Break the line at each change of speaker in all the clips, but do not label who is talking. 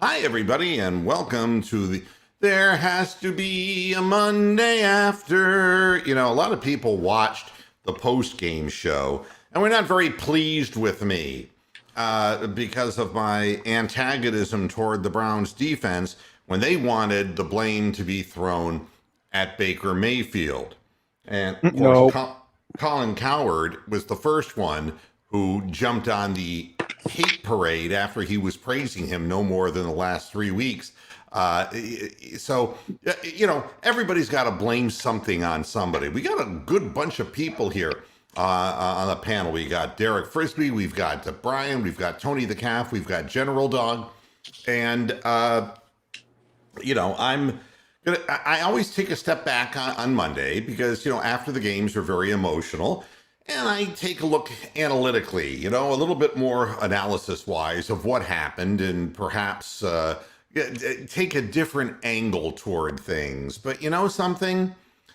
Hi, everybody, and welcome to the There Has to Be a Monday After. You know, a lot of people watched the post-game show, and we're not very pleased with me because of my antagonism toward the Browns defense when they wanted the blame to be thrown at Baker Mayfield. And, of course,
No.
Colin Cowherd was the first one who jumped on the hate parade after he was praising him no more than the last 3 weeks. So, everybody's got to blame something on somebody. We got a good bunch of people here on the panel. We got Derek Frisbee, we've got Brian, we've got Tony the Calf, we've got General Dog, and I always take a step back on Monday because, after the games are very emotional. And I take a look analytically, a little bit more analysis-wise of what happened and perhaps take a different angle toward things. But you know something?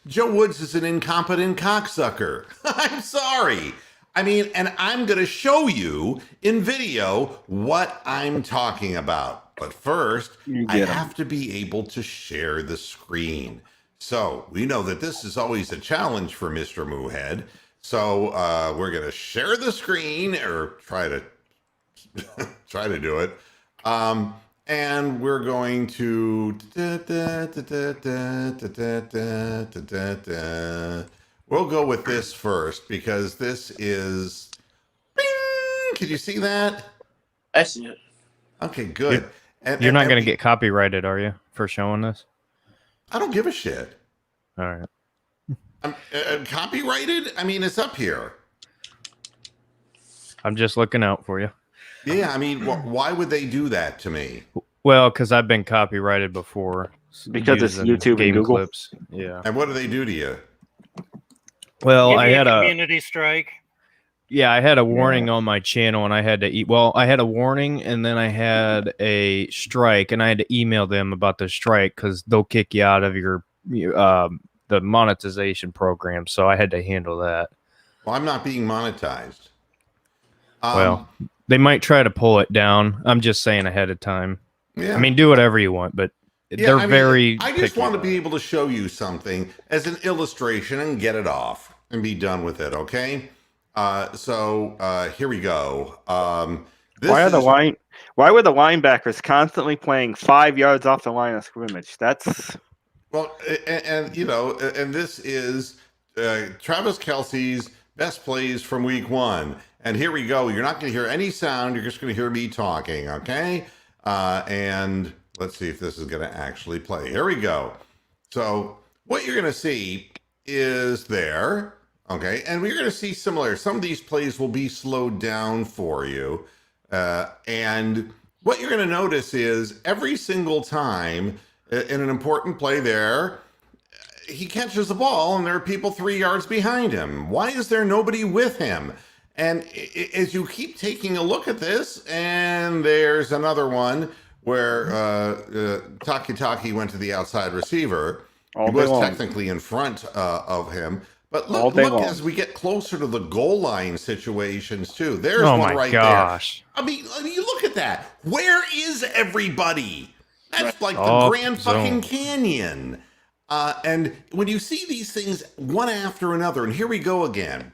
Joe Woods is an incompetent cocksucker. I'm sorry. And I'm going to show you in video what I'm talking about. But first, I have to be able to share the screen. So we know that this is always a challenge for Mr. Moohead. So we're going to share the screen or try to do it. And we're going to we'll go with this first because this is bing! Can you see that?
I see it.
Okay, good.
You're not going to get copyrighted, are you, for showing this?
I don't give a shit.
All right.
Copyrighted? It's up here.
I'm just looking out for you.
Yeah, why would they do that to me?
Well, because I've been copyrighted before.
Because it's YouTube and Google.
Clips. Yeah.
And what do they do to you?
Well, I had
a community strike.
Yeah, I had a warning on my channel, and I had to I had a warning, and then I had a strike, and I had to email them about the strike because they'll kick you out of your the monetization program, so I had to handle that.
Well, I'm not being monetized.
Well, they might try to pull it down. I'm just saying ahead of time.
Yeah.
Do whatever you want, but they're very
I just want to be able to show you something as an illustration and get it off and be done with it, okay? So here we go.
Why were the linebackers constantly playing 5 yards off the line of scrimmage? That's...
Well, and this is Travis Kelce's best plays from week 1. And here we go. You're not going to hear any sound. You're just going to hear me talking, okay? And let's see if this is going to actually play. Here we go. So what you're going to see is there, okay? And we're going to see similar. Some of these plays will be slowed down for you. And what you're going to notice is every single time in an important play there, he catches the ball and there are people 3 yards behind him. Why is there nobody with him? And as you keep taking a look at this, and there's another one where Taki went to the outside receiver. He was technically in front of him. But look as we get closer to the goal line situations, too. There's one right there. You look at that. Where is everybody? That's like the Grand fucking Canyon. And when you see these things one after another, and here we go again.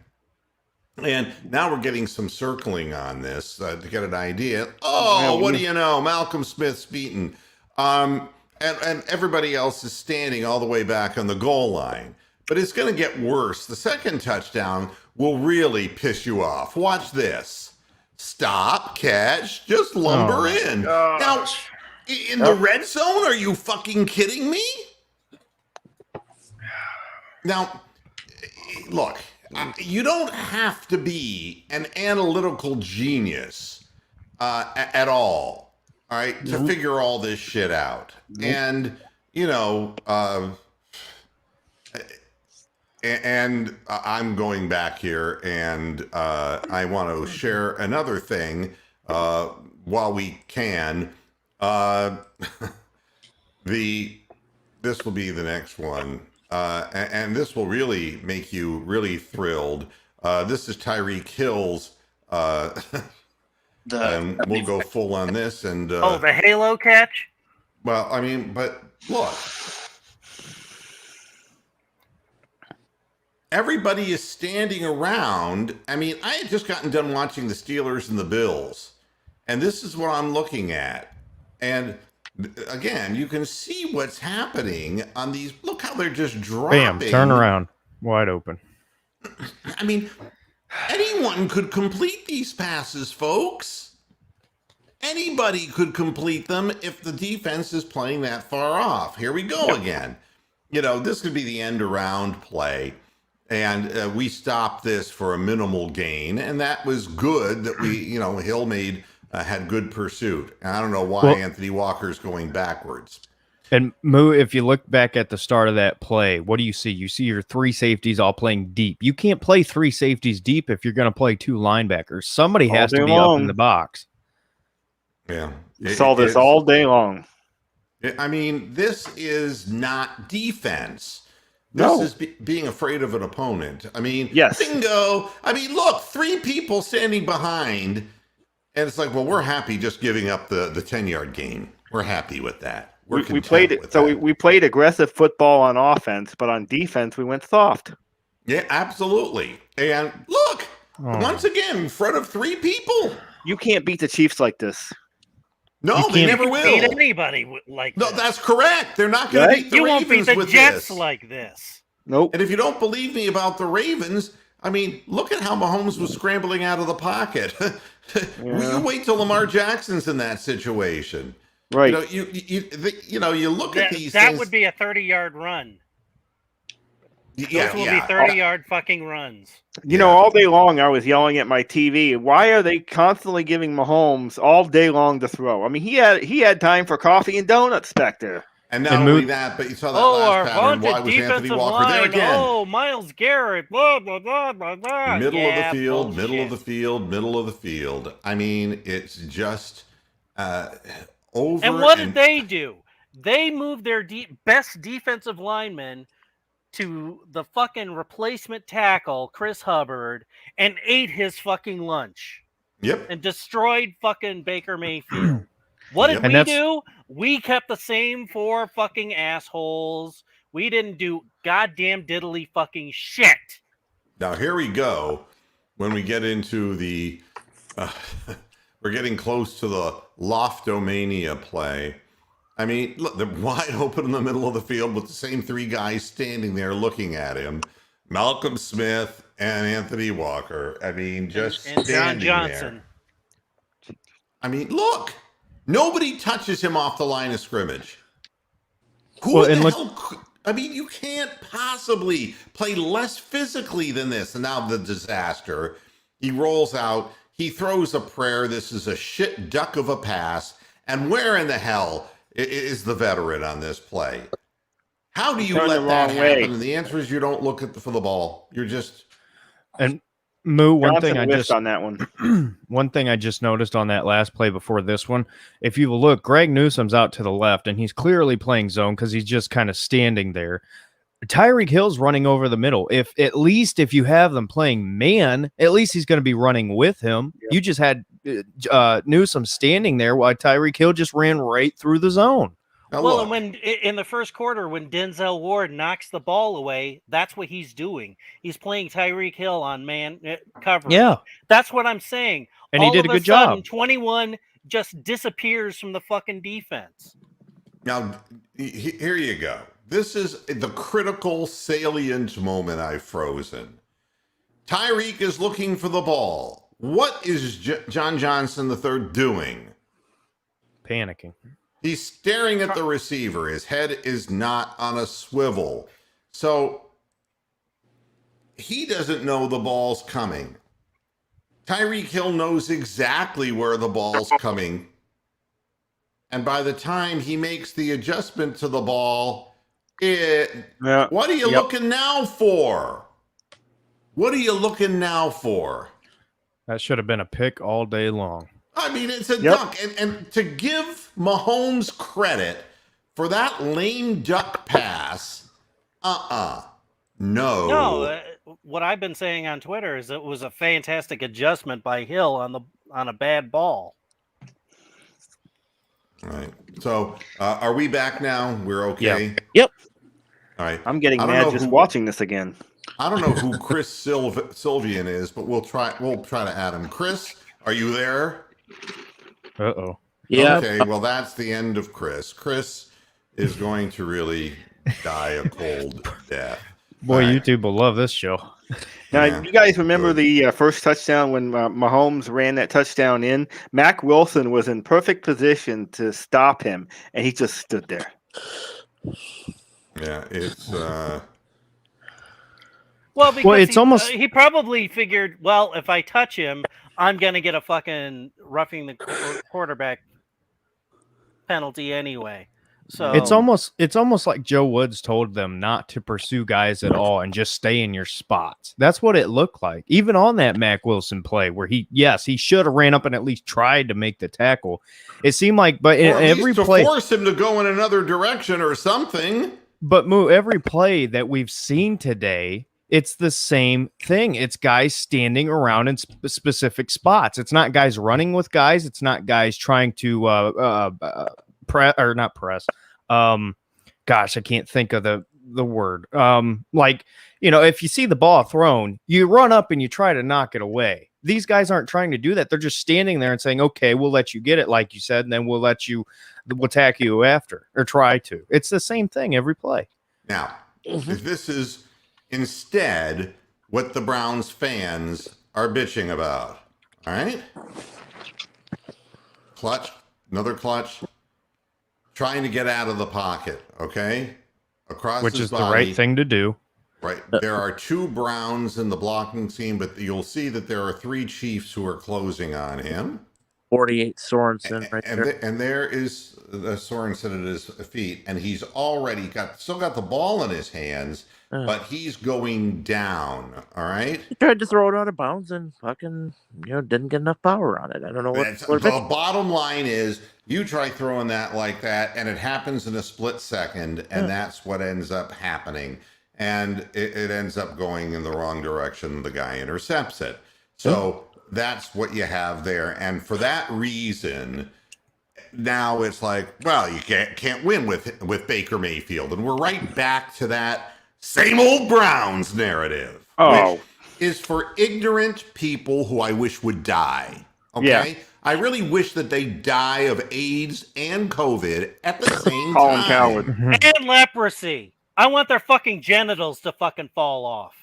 And now we're getting some circling on this to get an idea. Oh, what do you know? Malcolm Smith's beaten. And everybody else is standing all the way back on the goal line. But it's going to get worse. The second touchdown will really piss you off. Watch this. Stop, catch, just lumber in. Now, in the red zone, are you fucking kidding me? Now, look, you don't have to be an analytical genius at all right, to figure all this shit out. And, and I'm going back here and I want to share another thing while we can. This will be the next one. And this will really make you really thrilled. This is Tyreek Hill's and we'll go full on this. And
the Halo catch.
well, I mean, but look, everybody is standing around. I mean, I had just gotten done watching the Steelers and the Bills, and this is what I'm looking at. And again, you can see what's happening on these. Look how they're just dropping.
Bam, turn around, wide open.
I mean, anyone could complete these passes, folks. Anybody could complete them if the defense is playing that far off. Here we go again. You know, this could be the end around play. And we stopped this for a minimal gain. And that was good that we, you know, Hill had good pursuit. And I don't know why Anthony Walker's going backwards.
And Moo, if you look back at the start of that play, what do you see? You see your three safeties all playing deep. You can't play three safeties deep if you're going to play two linebackers. Somebody has to be up in the box.
Yeah.
Saw this all day long.
I mean, this is not defense. This is being afraid of an opponent. I mean,
yes.
Bingo. I mean, look, three people standing behind. And it's like, well, we're happy just giving up the 10-yard gain. We're happy with that.
We played it. So we played aggressive football on offense, but on defense, we went soft.
Yeah, absolutely. And look, once again, in front of three people.
You can't beat the Chiefs like this.
No, they never will.
Beat anybody like
no,
this.
That's correct. They're not going to beat the
you
Ravens
won't beat the
with
Jets
this.
like this.
Nope.
And if you don't believe me about the Ravens, I mean, look at how Mahomes was scrambling out of the pocket. You wait till Lamar Jackson's in that situation.
Right.
You know, you look at these
that
things.
would be a 30-yard run.
Yeah,
Those will be 30-yard fucking runs.
You know, all day long I was yelling at my TV. Why are they constantly giving Mahomes all day long to throw? I mean, he had time for coffee and donuts back there.
And not only that, but you saw that last pattern. Why was Anthony Walker there again?
Oh, Myles Garrett. Blah, blah, blah, blah, blah.
Middle of the field,
bullshit.
middle of the field, middle of the field. I mean, it's just over.
And what did they do? They moved their best defensive lineman to the fucking replacement tackle, Chris Hubbard, and ate his fucking lunch.
Yep.
And destroyed fucking Baker Mayfield. What did we do? We kept the same four fucking assholes. We didn't do goddamn diddly fucking shit.
Now, here we go. When we get into the, we're getting close to the Loftomania play. I mean, look, they're wide open in the middle of the field with the same three guys standing there looking at him. Malcolm Smith and Anthony Walker. I mean, just
and John
standing
Johnson.
there. I mean, look. Nobody touches him off the line of scrimmage. Who the hell? I mean, you can't possibly play less physically than this. And now the disaster. He rolls out. He throws a prayer. This is a shit duck of a pass. And where in the hell is the veteran on this play? How do you let that happen? And the answer is you don't look for the ball. You're just...
And Moo, one thing I just
on that one.
One thing I just noticed on that last play before this one, if you look, Greg Newsome's out to the left, and he's clearly playing zone because he's just kind of standing there. Tyreek Hill's running over the middle. If you have them playing man, at least he's going to be running with him. Yep. You just had Newsome standing there while Tyreek Hill just ran right through the zone.
Well, and when in the first quarter, when Denzel Ward knocks the ball away, that's what he's doing. He's playing Tyreek Hill on man coverage.
Yeah,
that's what I'm saying.
And he did a good job.
21 just disappears from the fucking defense.
Now, here you go. This is the critical salient moment I've frozen. Tyreek is looking for the ball. What is John Johnson III doing?
Panicking.
He's staring at the receiver. His head is not on a swivel. So he doesn't know the ball's coming. Tyreek Hill knows exactly where the ball's coming. And by the time he makes the adjustment to the ball, what are you looking now for? What are you looking now for?
That should have been a pick all day long.
I mean, it's a duck. And to give Mahomes credit for that lame duck pass, no.
What I've been saying on Twitter is it was a fantastic adjustment by Hill a bad ball.
All right. So, are we back now? We're okay.
Yep.
All right.
I'm getting
I don't
mad
know
just
who-
watching this again.
I don't know who Chris Sylvian is, but we'll try to add him. Chris, are you there?
Uh-oh.
Yeah.
Okay, well, that's the end of Chris. Chris is going to really die a cold death.
Boy,
All right.
YouTube will love this show.
Now,
Yeah.
you guys remember
Good.
the first touchdown when Mahomes ran that touchdown in? Mac Wilson was in perfect position to stop him, and he just stood there.
Yeah, it's
Well, because
it's almost-
he probably figured, well, if I touch him, I'm gonna get a fucking roughing the quarterback penalty anyway. So
It's almost like Joe Woods told them not to pursue guys at all and just stay in your spots. That's what it looked like. Even on that Mac Wilson play where he should have ran up and at least tried to make the tackle. It seemed like, but in
or at
every
least to
play,
force him to go in another direction or something.
but every play that we've seen today, it's the same thing. It's guys standing around in specific spots. It's not guys running with guys. It's not guys trying to press or not press. Gosh, I can't think of the word. Like, if you see the ball thrown, you run up and you try to knock it away. These guys aren't trying to do that. They're just standing there and saying, okay, we'll let you get it, like you said, and then we'll attack you after or try to. It's the same thing every play.
Now, if this is instead what the Browns fans are bitching about, all right? Clutch, another clutch, trying to get out of the pocket, okay? Across
Which
his
is the
body.
right thing to do.
Right. There are 2 Browns in the blocking team, but you'll see that there are 3 Chiefs who are closing on him.
48 Sorensen right there.
And there is Sorensen at his feet, and he's already still got the ball in his hands, but he's going down. All right.
He tried to throw it out of bounds and fucking, didn't get enough power on it. I don't know what.
The bottom line is you try throwing that like that, and it happens in a split second, and that's what ends up happening. And it ends up going in the wrong direction. The guy intercepts it. So that's what you have there. And for that reason, now it's like, well, you can't win with Baker Mayfield. And we're right back to that same old Browns narrative.
Oh.
Which is for ignorant people who I wish would die. Okay?
Yeah.
I really wish that they die of AIDS and COVID at the same
Colin
time.
Coward.
and leprosy. I want their fucking genitals to fucking fall off.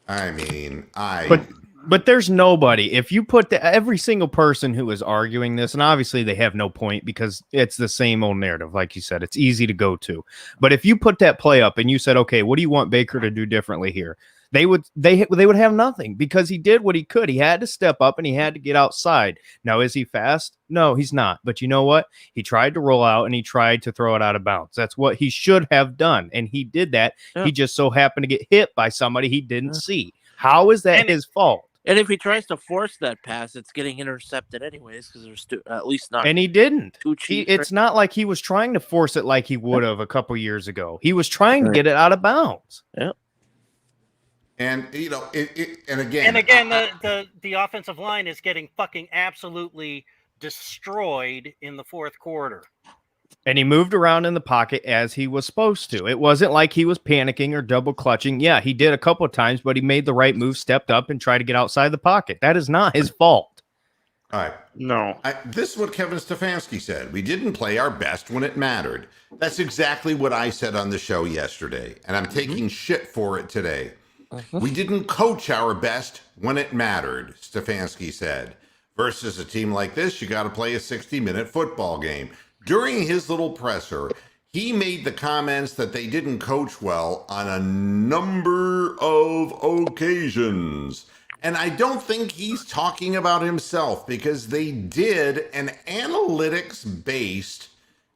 I mean,
But there's nobody. If you put every single person who is arguing this, and obviously they have no point because it's the same old narrative, like you said, it's easy to go to. But if you put that play up and you said, okay, what do you want Baker to do differently here? They would have nothing because he did what he could. He had to step up and he had to get outside. Now, is he fast? No, he's not. But you know what? He tried to roll out and he tried to throw it out of bounds. That's what he should have done. And he did that.
Yeah.
He just so happened to get hit by somebody he didn't see. How is that his fault?
And if he tries to force that pass, it's getting intercepted anyways because there's at least not.
And he didn't.
Two Chiefs,
It's not like he was trying to force it like he would have a couple years ago. He was trying to get it out of bounds.
Yeah.
and again,
The offensive line is getting fucking absolutely destroyed in the fourth quarter.
And he moved around in the pocket as he was supposed to. It wasn't like he was panicking or double clutching. Yeah, he did a couple of times, but he made the right move, stepped up, and tried to get outside the pocket. That is not his fault.
all right.
No.
This is what Kevin Stefanski said. We didn't play our best when it mattered. That's exactly what I said on the show yesterday, and I'm taking shit for it today. We didn't coach our best when it mattered, Stefanski said. Versus a team like this, you got to play a 60-minute football game. During his little presser, he made the comments that they didn't coach well on a number of occasions. And I don't think he's talking about himself because they did an analytics-based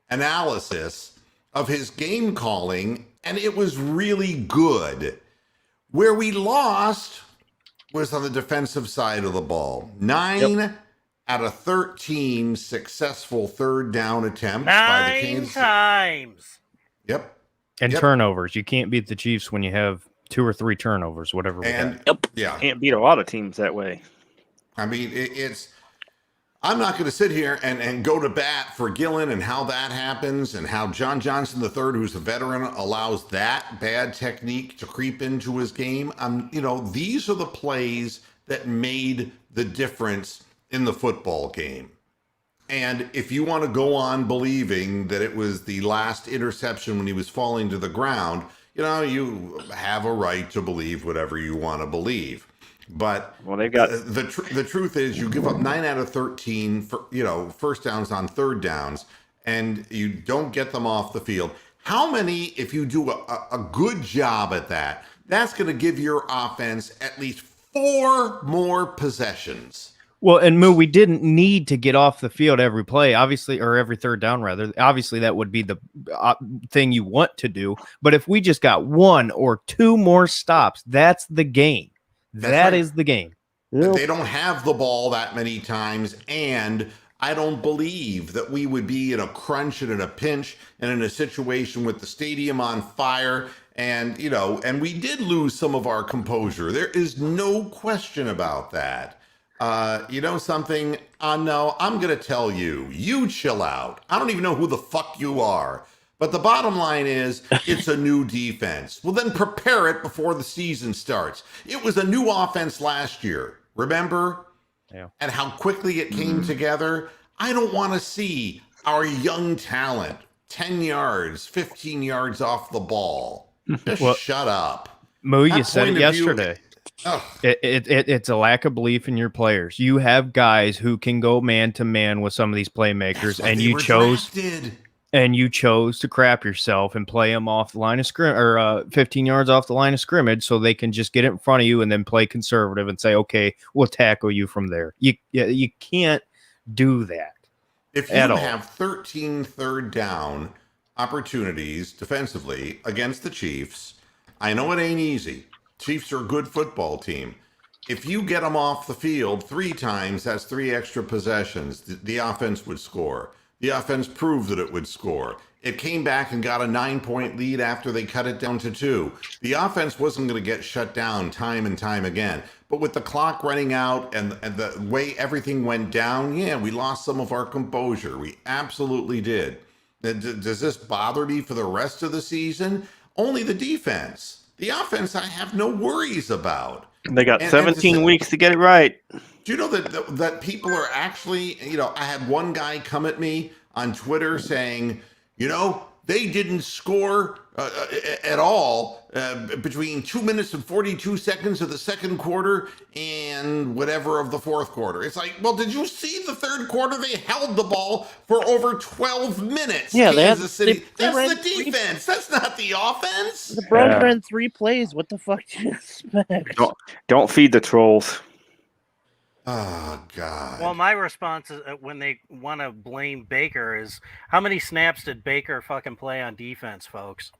analysis of his game calling, and it was really good. Where we lost was on the defensive side of the ball. 9 out of 13 successful third down attempts by the
9
Kansas.
times.
Yep.
And
Yep.
turnovers. You can't beat the Chiefs when you have 2 or 3 turnovers, whatever we
And
had.
yeah,
Can't beat a lot of teams that way.
I mean, it's I'm not going to sit here and go to bat for Gillen and how that happens and how John Johnson III, who's a veteran, allows that bad technique to creep into his game. These are the plays that made the difference in the football game. And if you want to go on believing that it was the last interception when he was falling to the ground, you have a right to believe whatever you want to believe. But
they've got
the truth is, you give up 9 out of 13 for first downs on third downs, and you don't get them off the field. How many, if you do a good job at that, that's going to give your offense at least 4 more possessions.
Well, and Moo, we didn't need to get off the field every play, obviously, or every third down, rather. Obviously, that would be the thing you want to do. But if we just got 1 or 2 more stops, that's the game. That is the game.
Yep. They don't have the ball that many times, and I don't believe that we would be in a crunch and in a pinch and in a situation with the stadium on fire. And, and we did lose some of our composure. There is no question about that. Something? No, I'm going to tell you, you chill out. I don't even know who the fuck you are. But the bottom line is, it's a new defense. Well, then prepare it before the season starts. It was a new offense last year, remember?
Yeah.
And how quickly it came together. I don't want to see our young talent 10 yards, 15 yards off the ball. Just shut up.
Moo, you said it yesterday.
Oh.
It's a lack of belief in your players. You have guys who can go man to man with some of these playmakers, and you chose. Drafted. And you chose to crap yourself and play them off the line of scrimmage, or 15 yards off the line of scrimmage, so they can just get it in front of you and then play conservative and say, "Okay, we'll tackle you from there." You can't do that.
If you have 13 third down opportunities defensively against the Chiefs, I know it ain't easy. Chiefs are a good football team. If you get them off the field 3 times, that's 3 extra possessions. The offense would score. The offense proved that it would score. It came back and got a 9-point lead after they cut it down to 2. The offense wasn't going to get shut down time and time again. But with the clock running out and the way everything went down, we lost some of our composure. We absolutely did. Does this bother me for the rest of the season? Only the defense. The offense I have no worries about.
They got 17 weeks to get it right.
Do you know that people are actually, I had one guy come at me on Twitter saying, they didn't score at all between 2 minutes and 42 seconds of the second quarter and whatever of the fourth quarter. It's like, well, did you see the third quarter? They held the ball for over 12 minutes.
Yeah,
Kansas City.
That's
the defense. That's not the offense.
The Browns ran 3 plays. What the fuck do you expect?
Don't feed the trolls.
Oh, God.
Well, my response is when they want to blame Baker is, how many snaps did Baker fucking play on defense, folks?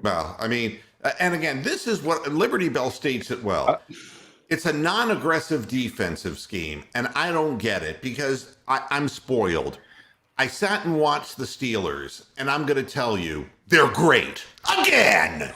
Well, I mean, and again, this is what Liberty Bell states it well. It's a non-aggressive defensive scheme, and I don't get it because I'm spoiled. I sat and watched the Steelers, and I'm going to tell you, they're great. Again!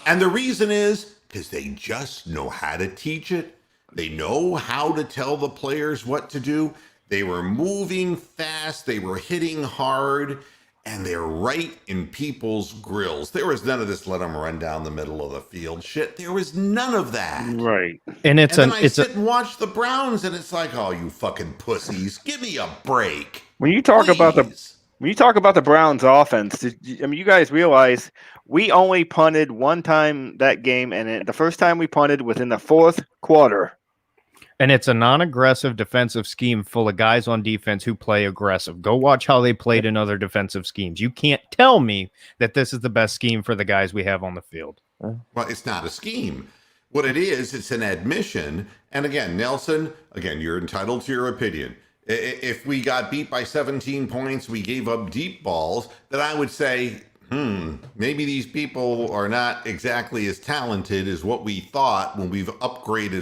And the reason is because they just know how to teach it. They know how to tell the players what to do. They were moving fast. They were hitting hard. And they're right in people's grills. There was none of this let them run down the middle of the field shit. There was none of that.
Right.
And then
I sit and watch the Browns, and it's like, oh, you fucking pussies. Give me a break.
When you talk about the Browns offense, you guys realize we only punted 1 time that game, and the first time we punted was in the 4th quarter.
And it's a non-aggressive defensive scheme full of guys on defense who play aggressive. Go watch how they played in other defensive schemes. You can't tell me that this is the best scheme for the guys we have on the field.
Well, it's not a scheme. What it is, it's an admission. And again, Nelson, you're entitled to your opinion. If we got beat by 17 points, we gave up deep balls, then I would say, maybe these people are not exactly as talented as what we thought when we've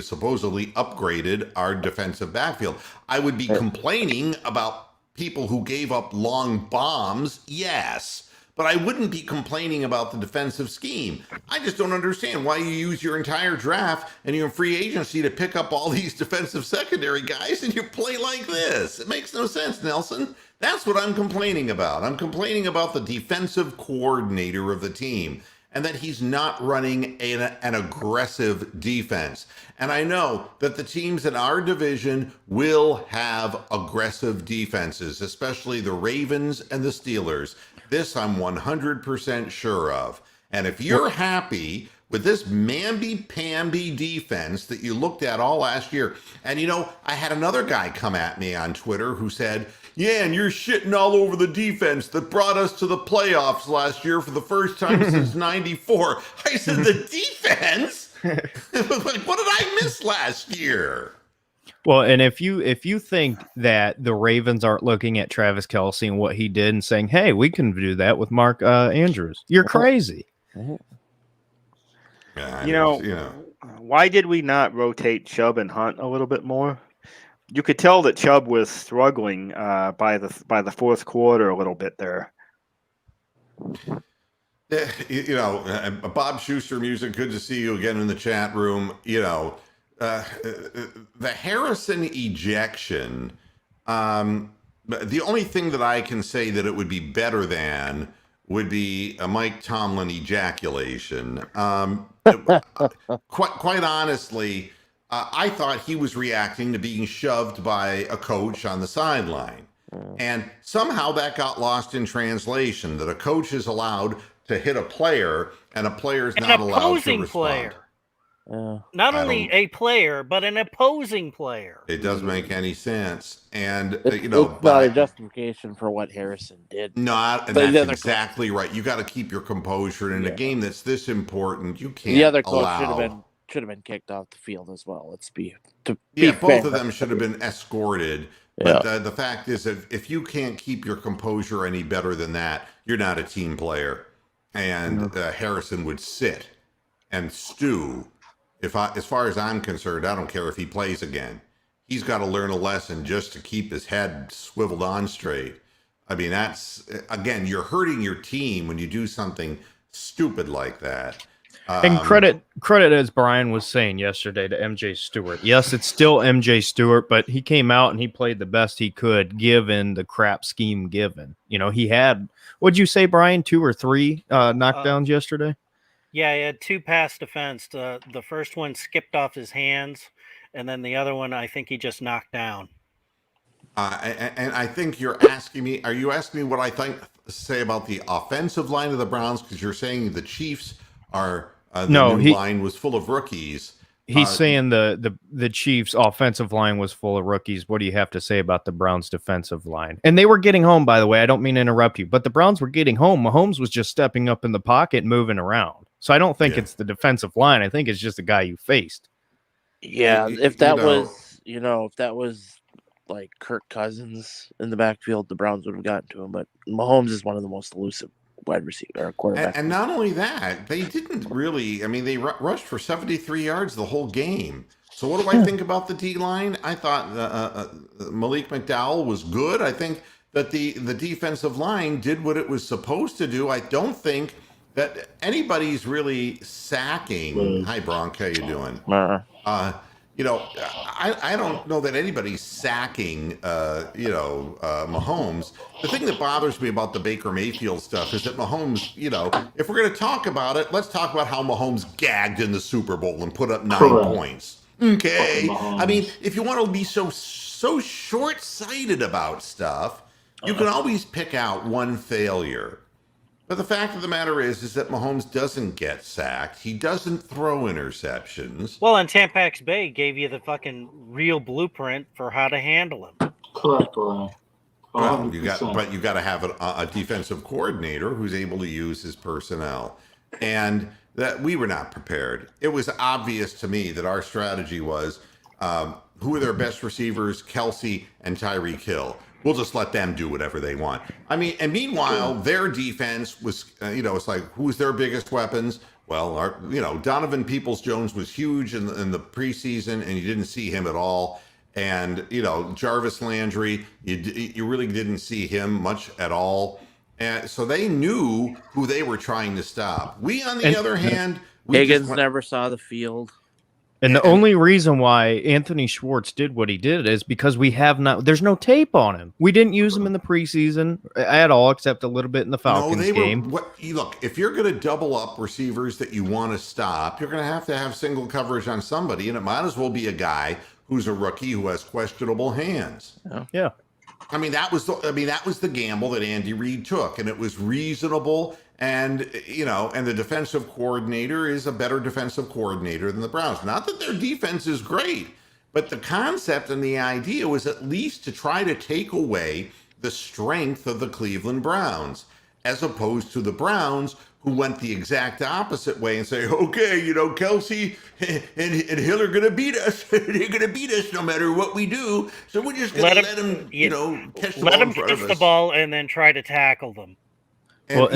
supposedly upgraded our defensive backfield. I would be complaining about people who gave up long bombs, yes, but I wouldn't be complaining about the defensive scheme. I just don't understand why you use your entire draft and your free agency to pick up all these defensive secondary guys and you play like this. It makes no sense, Nelson. That's what I'm complaining about. I'm complaining about the defensive coordinator of the team and that he's not running an aggressive defense. And I know that the teams in our division will have aggressive defenses, especially the Ravens and the Steelers. This I'm 100% sure of. And if you're happy with this mamby-pamby defense that you looked at all last year, and I had another guy come at me on Twitter who said, yeah, and you're shitting all over the defense that brought us to the playoffs last year for the first time since 94. I said, the defense? Like, what did I miss last year?
Well, and if you think that the Ravens aren't looking at Travis Kelce and what he did and saying, hey, we can do that with Mark Andrews, you're crazy.
Yeah,
why did we not rotate Chubb and Hunt a little bit more? You could tell that Chubb was struggling by the fourth quarter a little bit there.
Bob Schuster music. Good to see you again in the chat room. The Harrison ejection. The only thing that I can say that it would be better than would be a Mike Tomlin ejaculation. Quite honestly. I thought he was reacting to being shoved by a coach on the sideline. And somehow that got lost in translation, that a coach is allowed to hit a player and a player is not allowed to respond.
Not only a player, but an opposing player.
It doesn't make any sense. And,
it's not a justification for what Harrison did.
That's exactly right. You got to keep your composure. And in a game that's this important, you can't
The other coach
allow...
should have been kicked off the field as well.
Both of them should have been escorted. But the fact is, if you can't keep your composure any better than that, you're not a team player. And Harrison would sit and stew. As far as I'm concerned, I don't care if he plays again. He's got to learn a lesson just to keep his head swiveled on straight. I mean, again, you're hurting your team when you do something stupid like that.
And credit as Brian was saying yesterday to MJ Stewart. Yes, it's still MJ Stewart, but he came out and he played the best he could given the crap scheme given. He had, what'd you say, Brian, 2 or 3 knockdowns yesterday?
Yeah, he had 2 pass defense. The first one skipped off his hands, and then the other one I think he just knocked down.
And I think are you asking me what I say about the offensive line of the Browns? Because you're saying the Chiefs are... line was full of rookies.
He's saying the Chiefs' offensive line was full of rookies. What do you have to say about the Browns' defensive line? And they were getting home, by the way. I don't mean to interrupt you, but the Browns were getting home. Mahomes was just stepping up in the pocket and moving around. So I don't think it's the defensive line. I think it's just the guy you faced.
Yeah, if that was like Kirk Cousins in the backfield, the Browns would have gotten to him. But Mahomes is one of the most elusive wide receiver or quarterback.
And not only that, they didn't really, they rushed for 73 yards the whole game. So what do I think about the D-line? I thought Malik McDowell was good. I think that the defensive line did what it was supposed to do. I don't think that anybody's really sacking. Hi, Bronk. How you doing? I don't know that anybody's sacking, Mahomes. The thing that bothers me about the Baker Mayfield stuff is that Mahomes, if we're going to talk about it, let's talk about how Mahomes gagged in the Super Bowl and put up 9 points. Okay. If you want to be so short-sighted about stuff, you can always pick out one failure. But the fact of the matter is that Mahomes doesn't get sacked. He doesn't throw interceptions.
Well, and Tampax Bay gave you the fucking real blueprint for how to handle him.
Correct, Brian.
Well, you got to have a defensive coordinator who's able to use his personnel, and that we were not prepared. It was obvious to me that our strategy was, who are their best receivers? Kelce and Tyreek Hill. We'll just let them do whatever they want. And meanwhile, their defense was, it's like, who's their biggest weapons? Well, Donovan Peoples-Jones was huge in the preseason, and you didn't see him at all. And, Jarvis Landry, you really didn't see him much at all. And so they knew who they were trying to stop. We, on the
And-
other hand, we
Higgins
just went,
never saw the field.
And the
And-
only reason why Anthony Schwartz did what he did is because there's no tape on him. We didn't use him in the preseason at all, except a little bit in the Falcons game.
Look, if you're going to double up receivers that you want to stop, you're going to have single coverage on somebody, and it might as well be a guy who's a rookie who has questionable hands.
Yeah.
I mean, that was the gamble that Andy Reid took, and it was reasonable. And and the defensive coordinator is a better defensive coordinator than the Browns. Not that their defense is great, but the concept and the idea was at least to try to take away the strength of the Cleveland Browns, as opposed to the Browns, who went the exact opposite way and say, okay, Kelsey and Hill are going to beat us. They're going to beat us no matter what we do. So we're just going to let them, catch the ball in front of us.
Catch the ball and then try to tackle them.
And
Well,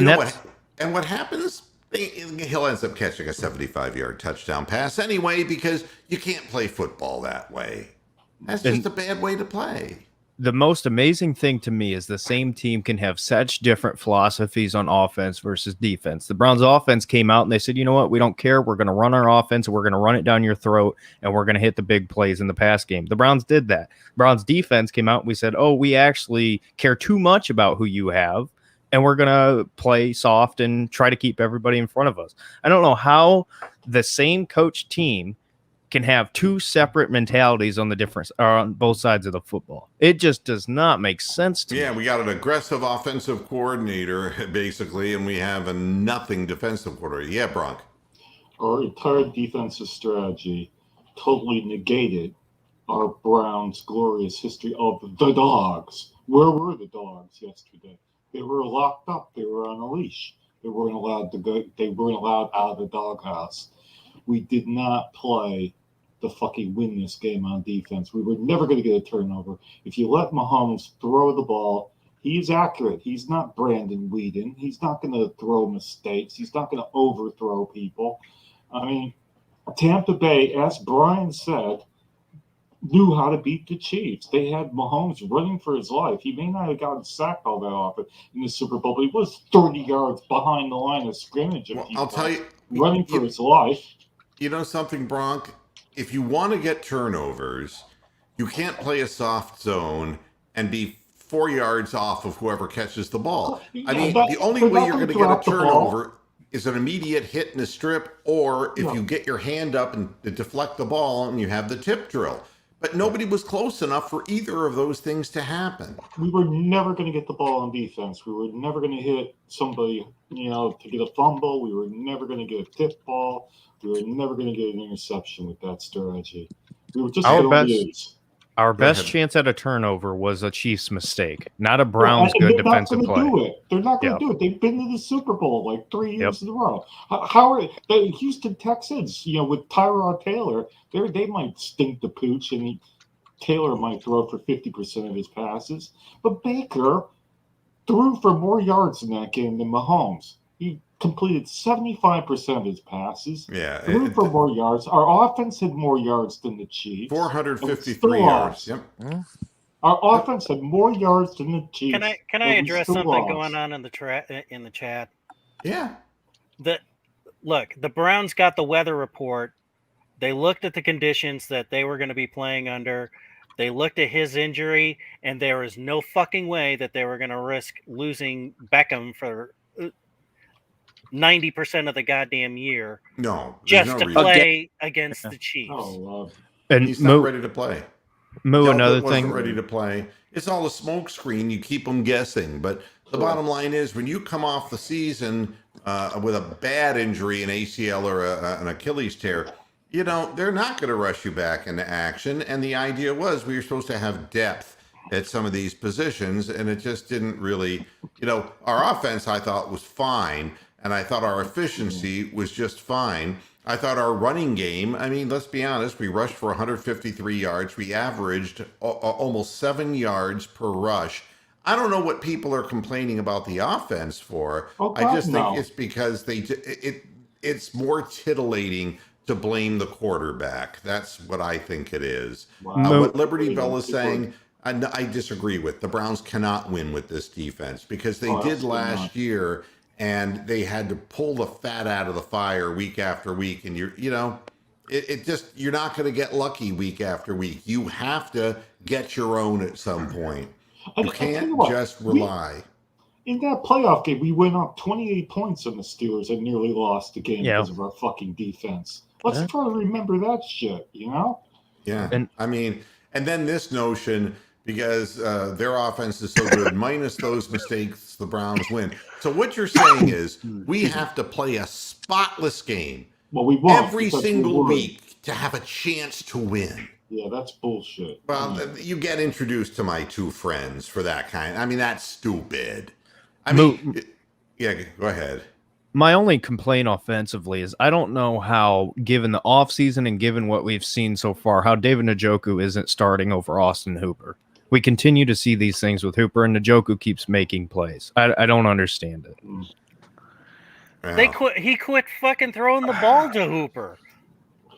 and
what happens? Hill ends up catching a 75-yard touchdown pass anyway, because you can't play football that way. That's just a bad way to play.
The most amazing thing to me is the same team can have such different philosophies on offense versus defense. The Browns offense came out and they said, you know what? We don't care. We're going to run our offense. And we're going to run it down your throat, and we're going to hit the big plays in the pass game. The Browns did that. Browns defense came out and we said, oh, we actually care too much about who you have, and we're going to play soft and try to keep everybody in front of us. I don't know how the same coach team can have two separate mentalities on both sides of the football. It just does not make sense to me.
Yeah, we got an aggressive offensive coordinator, basically, and we have a nothing defensive coordinator. Yeah, Bronk.
Our entire defensive strategy totally negated our Browns' glorious history of the dogs. Where were the dogs yesterday? They were locked up. They were on a leash. They weren't allowed to go. They weren't allowed out of the doghouse. We did not play to fucking win this game on defense. We were never going to get a turnover. If you let Mahomes throw the ball, he's accurate. He's not Brandon Weeden. He's not going to throw mistakes. He's not going to overthrow people. I mean, Tampa Bay, as Brian said, knew how to beat the Chiefs. They had Mahomes running for his life. He may not have gotten sacked all that often in the Super Bowl, but he was 30 yards behind the line of scrimmage.
Well, I'll tell you,
running for his life.
You know something, Bronk? If you want to get turnovers, you can't play a soft zone and be 4 yards off of whoever catches the ball. I mean, the only way you're going to get a turnover is an immediate hit in a strip, or if you get your hand up and deflect the ball and you have the tip drill. But nobody was close enough for either of those things to happen.
We were never going to get the ball on defense. We were never going to hit somebody, to get a fumble. We were never going to get a tip ball. We were never going to get an interception with that strategy. We were just
Our best chance at a turnover was a Chiefs mistake, not a Browns good defensive play.
They're not going to do it. They've been to the Super Bowl like 3 years in a row. How are the Houston Texans? With Tyrod Taylor, they might stink the pooch, and Taylor might throw for 50% of his passes. But Baker threw for more yards in that game than Mahomes. He completed 75% of his passes.
Yeah.
Threw for more yards. Our offense had more yards than the Chiefs.
453 yards. Yep.
Our offense had more yards than the Chiefs.
Can I address something going on in the chat?
Yeah.
Look, the Browns got the weather report. They looked at the conditions that they were going to be playing under. They looked at his injury, and there was no fucking way that they were going to risk losing Beckham for 90% of the goddamn year.
No,
just to play against the Chiefs.
And
he's not ready to play.
Another thing,
ready to play. It's all a smoke screen. You keep them guessing. But the bottom line is, when you come off the season with a bad injury, an ACL or an Achilles tear, they're not going to rush you back into action. And the idea was we were supposed to have depth at some of these positions, and it just didn't really, our offense, I thought, was fine. And I thought our efficiency was just fine. I thought our running game, let's be honest, we rushed for 153 yards. We averaged almost 7 yards per rush. I don't know what people are complaining about the offense for. I just think it's because it's more titillating to blame the quarterback. That's what I think it is. What Liberty Bell is saying, I disagree with. The Browns cannot win with this defense because they did
absolutely
last
not.
year, and they had to pull the fat out of the fire week after week. And it just, you're not going to get lucky week after week. You have to get your own at some point.
I
You
tell you
can't
what,
just rely.
in that playoff game, we went up 28 points on the Steelers and nearly lost the game
Yeah.
because of our fucking defense. Let's
Yeah.
try to remember that shit, you know?
Yeah.
And-
I mean, and then this notion, because their offense is so good, minus those mistakes, the Browns win. So what you're saying is we have to play a spotless game
Well, we won't.
every
because we
single
were.
week to have a chance to win.
Yeah, that's bullshit.
Well, you get introduced to my two friends for that kind. I mean, that's stupid. I mean, yeah, go ahead.
My only complaint offensively is I don't know how, given the offseason and given what we've seen so far, how David Njoku isn't starting over Austin Hooper. We continue to see these things with Hooper, and Njoku keeps making plays. I don't understand it.
Well,
He quit fucking throwing the ball to Hooper.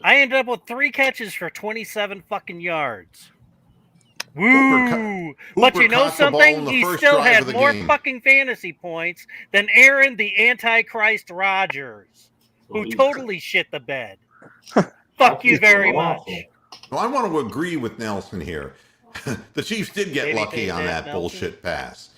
I ended up with 3 catches for 27 fucking yards. Woo! But
Hooper
you know
caught the ball in
something?
the
He
first
still
drive of
had
the
more
game.
fucking fantasy points than Aaron the Antichrist Rodgers, who totally shit the bed. Fuck you very much.
Well, I want to agree with Nelson here. The Chiefs did get
Babyface
lucky on that
Nelson.
bullshit pass.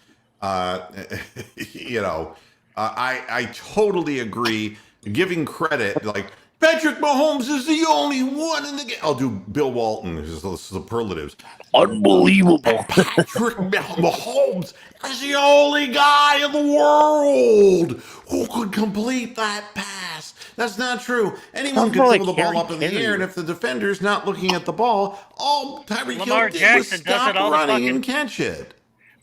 I totally agree. Giving credit, like Patrick Mahomes is the only one in the game. I'll do Bill Walton, who's the superlatives.
Unbelievable.
Patrick Mahomes is the only guy in the world who could complete that pass. That's not true. Anyone
Sounds
can
more
throw
like
the ball
Harry
up in the
Carey.
air, and if the defender's not looking at the ball, all Tyreek
Lamar
Hill did was
Jackson does
stop
it all the
running
fucking-
and catch it.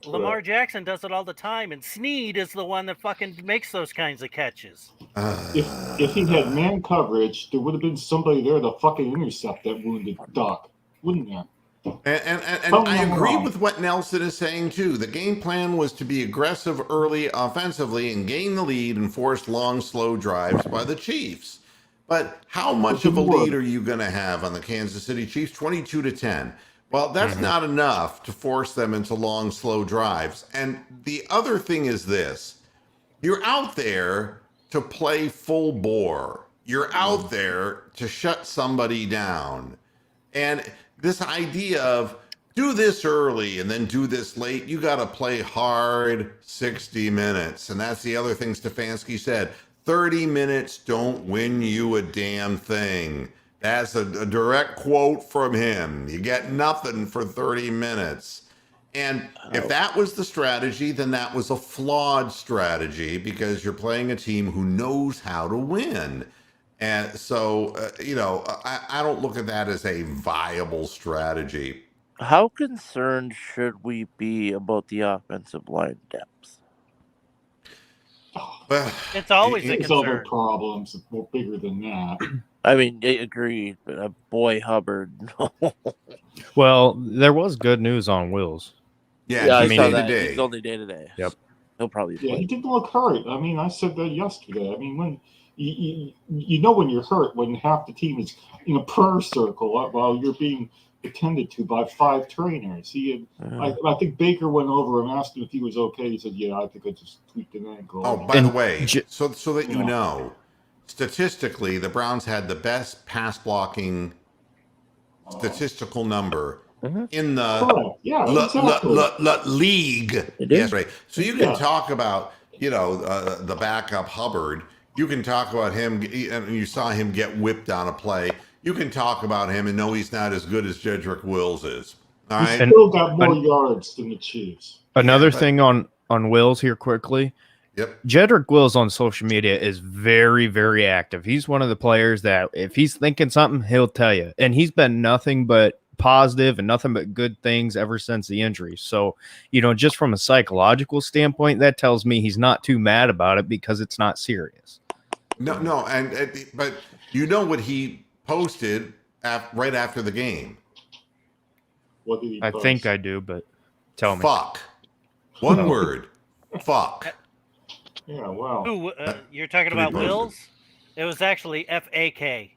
Lamar Jackson does it all the time, and Snead is the one that fucking makes those kinds of catches.
If he had man coverage, there would have been somebody there to fucking intercept that wounded duck, wouldn't there?
And
Tell me
I
I'm
agree
wrong.
with what Nelson is saying too. The game plan was to be aggressive early offensively and gain the lead and force long, slow drives by the Chiefs. But how much of a lead are you going to have on the Kansas City Chiefs? 22-10. Well, that's not enough to force them into long, slow drives. And the other thing is this: you're out there to play full bore. You're out there to shut somebody down. And this idea of do this early and then do this late, you got to play hard 60 minutes. And that's the other thing Stefanski said. 30 minutes don't win you a damn thing. That's a direct quote from him. You get nothing for 30 minutes. And if that was the strategy, then that was a flawed strategy because you're playing a team who knows how to win. And so, I don't look at that as a viable strategy.
How concerned should we be about the offensive line depth?
Well,
It's always a
There's other
concern.
problems more bigger than that.
I mean, I agree, but boy, Hubbard.
Well, there was good news on Wills.
yeah,
I
he's
saw
day to
that.
day.
He's only day to day.
Yep.
He'll probably
Yeah,
play.
he didn't look hurt. I mean, I said that yesterday. I mean, when you know when you're hurt, when half the team is in a prayer circle while you're being attended to by 5 trainers. I think Baker went over and asked him if he was okay. He said, "Yeah, I think I just tweaked an ankle."
Oh, by the
And
way,
J-
so that you
Yeah.
know, statistically, the Browns had the best pass blocking statistical number in the
Correct. Yeah, exactly.
league
It is.
yesterday. So you can
Yeah.
talk about, the backup Hubbard. You can talk about him, and you saw him get whipped on a play. You can talk about him and know he's not as good as Jedrick Wills is. All
He
right.
And-
still got more yards than the Chiefs.
Another
but-
thing on Wills here quickly.
Yep.
Jedrick Wills on social media is very, very active. He's one of the players that if he's thinking something, he'll tell you. And he's been nothing but positive and nothing but good things ever since the injury. So, just from a psychological standpoint, that tells me he's not too mad about it because it's not serious.
No, but what he posted right after the game.
What did he
I
post?
think I do, but tell me.
Fuck. One word. Fuck.
Yeah, wow.
Who, you're talking
Pretty
about
posted.
Wills? It was actually FAK.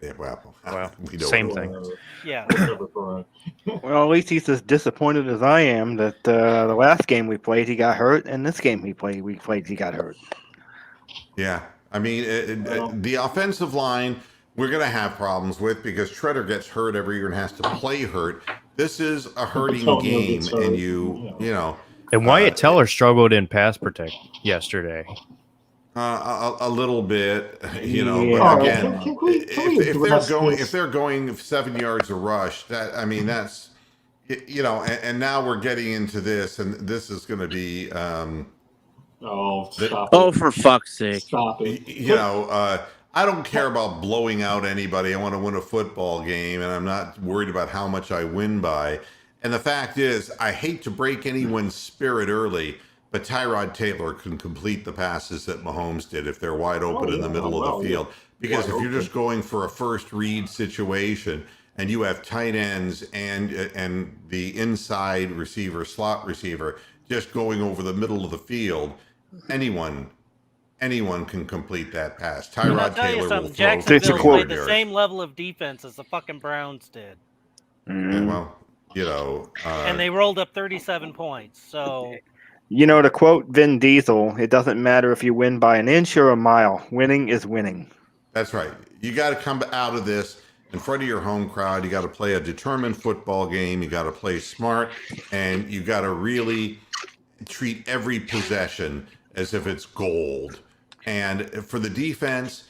Yeah, well,
Well,
we know
same
what-
thing.
Yeah.
Whatever, Brian.
Well, at least he's as disappointed as I am that the last game we played he got hurt, and this game we played he got hurt.
Yeah, I mean,
Well-
the offensive line we're going to have problems with because Treader gets hurt every year and has to play hurt. This is a hurting
Antonio
game,
gets hurt,
and you know.
And Wyatt Teller struggled in pass protect yesterday.
A little bit, you know,
Yeah.
but
All right,
again,
can we
if they're going 7 yards a rush, that I mean that's you know, and now we're getting into this, and this is going to be
Oh, stop
Oh,
it.
for fuck's sake!
Stop it.
you know, I don't care about blowing out anybody. I want to win a football game, and I'm not worried about how much I win by. And the fact is, I hate to break anyone's spirit early, but Tyrod Taylor can complete the passes that Mahomes did if they're wide open in the middle of the field. Because if you're just going for a first read situation and you have tight ends and the inside receiver, slot receiver, just going over the middle of the field, anyone can complete that pass.
And I'll
Tyrod
tell you
Taylor will
something.
throw
It's a
Jacksonville
quote.
played the same level of defense as the fucking Browns did,
Yeah, well, you know,
and they rolled up 37 points. So
You know, to quote Vin Diesel, it doesn't matter if you win by an inch or a mile. Winning is winning.
that's right. You got to come out of this in front of your home crowd. You got to play a determined football game. You got to play smart, and you got to really treat every possession as if it's gold. And for the defense,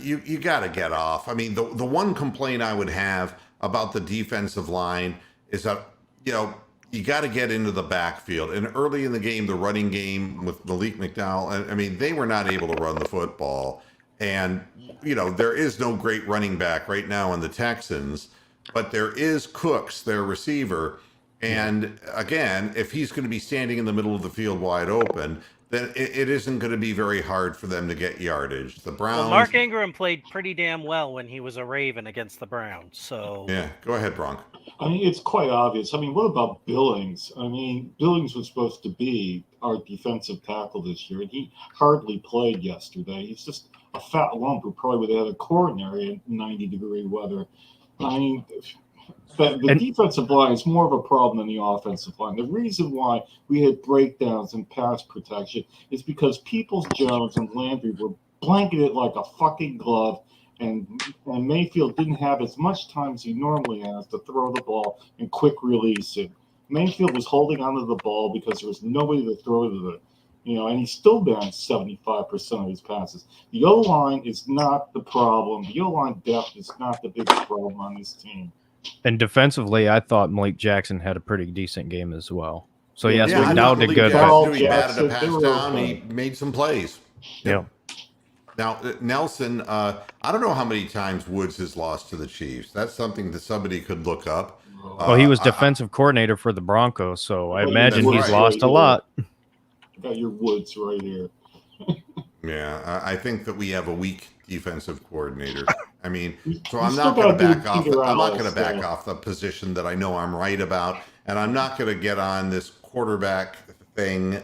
you got to get off. I mean, the one complaint I would have about the defensive line is that, you know, you got to get into the backfield. And early in the game, the running game with Malik McDowell, I mean, they were not able to run the football. And, you know, there is no great running back right now in the Texans, but there is Cooks, their receiver. And again, if he's going to be standing in the middle of the field wide open, then it isn't going to be very hard for them to get yardage. The Browns.
well, Mark Ingram played pretty damn well when he was a Raven against the Browns. So
Yeah, go ahead, Bronk.
I mean, it's quite obvious. I mean, what about Billings? I mean, Billings was supposed to be our defensive tackle this year, and he hardly played yesterday. He's just a fat lump who probably would have had a coronary in 90-degree weather. I mean, the defensive line is more of a problem than the offensive line. The reason why we had breakdowns in pass protection is because Peoples-Jones and Landry were blanketed like a fucking glove, and Mayfield didn't have as much time as he normally has to throw the ball and quick release it. Mayfield was holding onto the ball because there was nobody to throw to the, you know, and he still banned 75% of his passes. The O-line is not the problem. The O-line depth is not the biggest problem on this team.
And defensively, I thought Malik Jackson had a pretty decent game as well. So yes,
Yeah,
I
McDowell
thought
did
Malik
good.
Jackson,
but-
he batted a
Jackson,
pass
they were
down.
okay.
He made some plays.
Yeah.
Now, Nelson, I don't know how many times Woods has lost to the Chiefs. That's something that somebody could look up.
Well, he was
I-
defensive coordinator for the Broncos, so I
Well,
imagine
that's
he's
right.
lost a lot.
You got your Woods right here.
Yeah, I think that we have a weak defensive coordinator. I mean, so
We
I'm
still
not going to
gotta
back off.
figure
I'm not
out
going to back
stuff.
off the position that I know I'm right about, and I'm not going to get on this quarterback thing.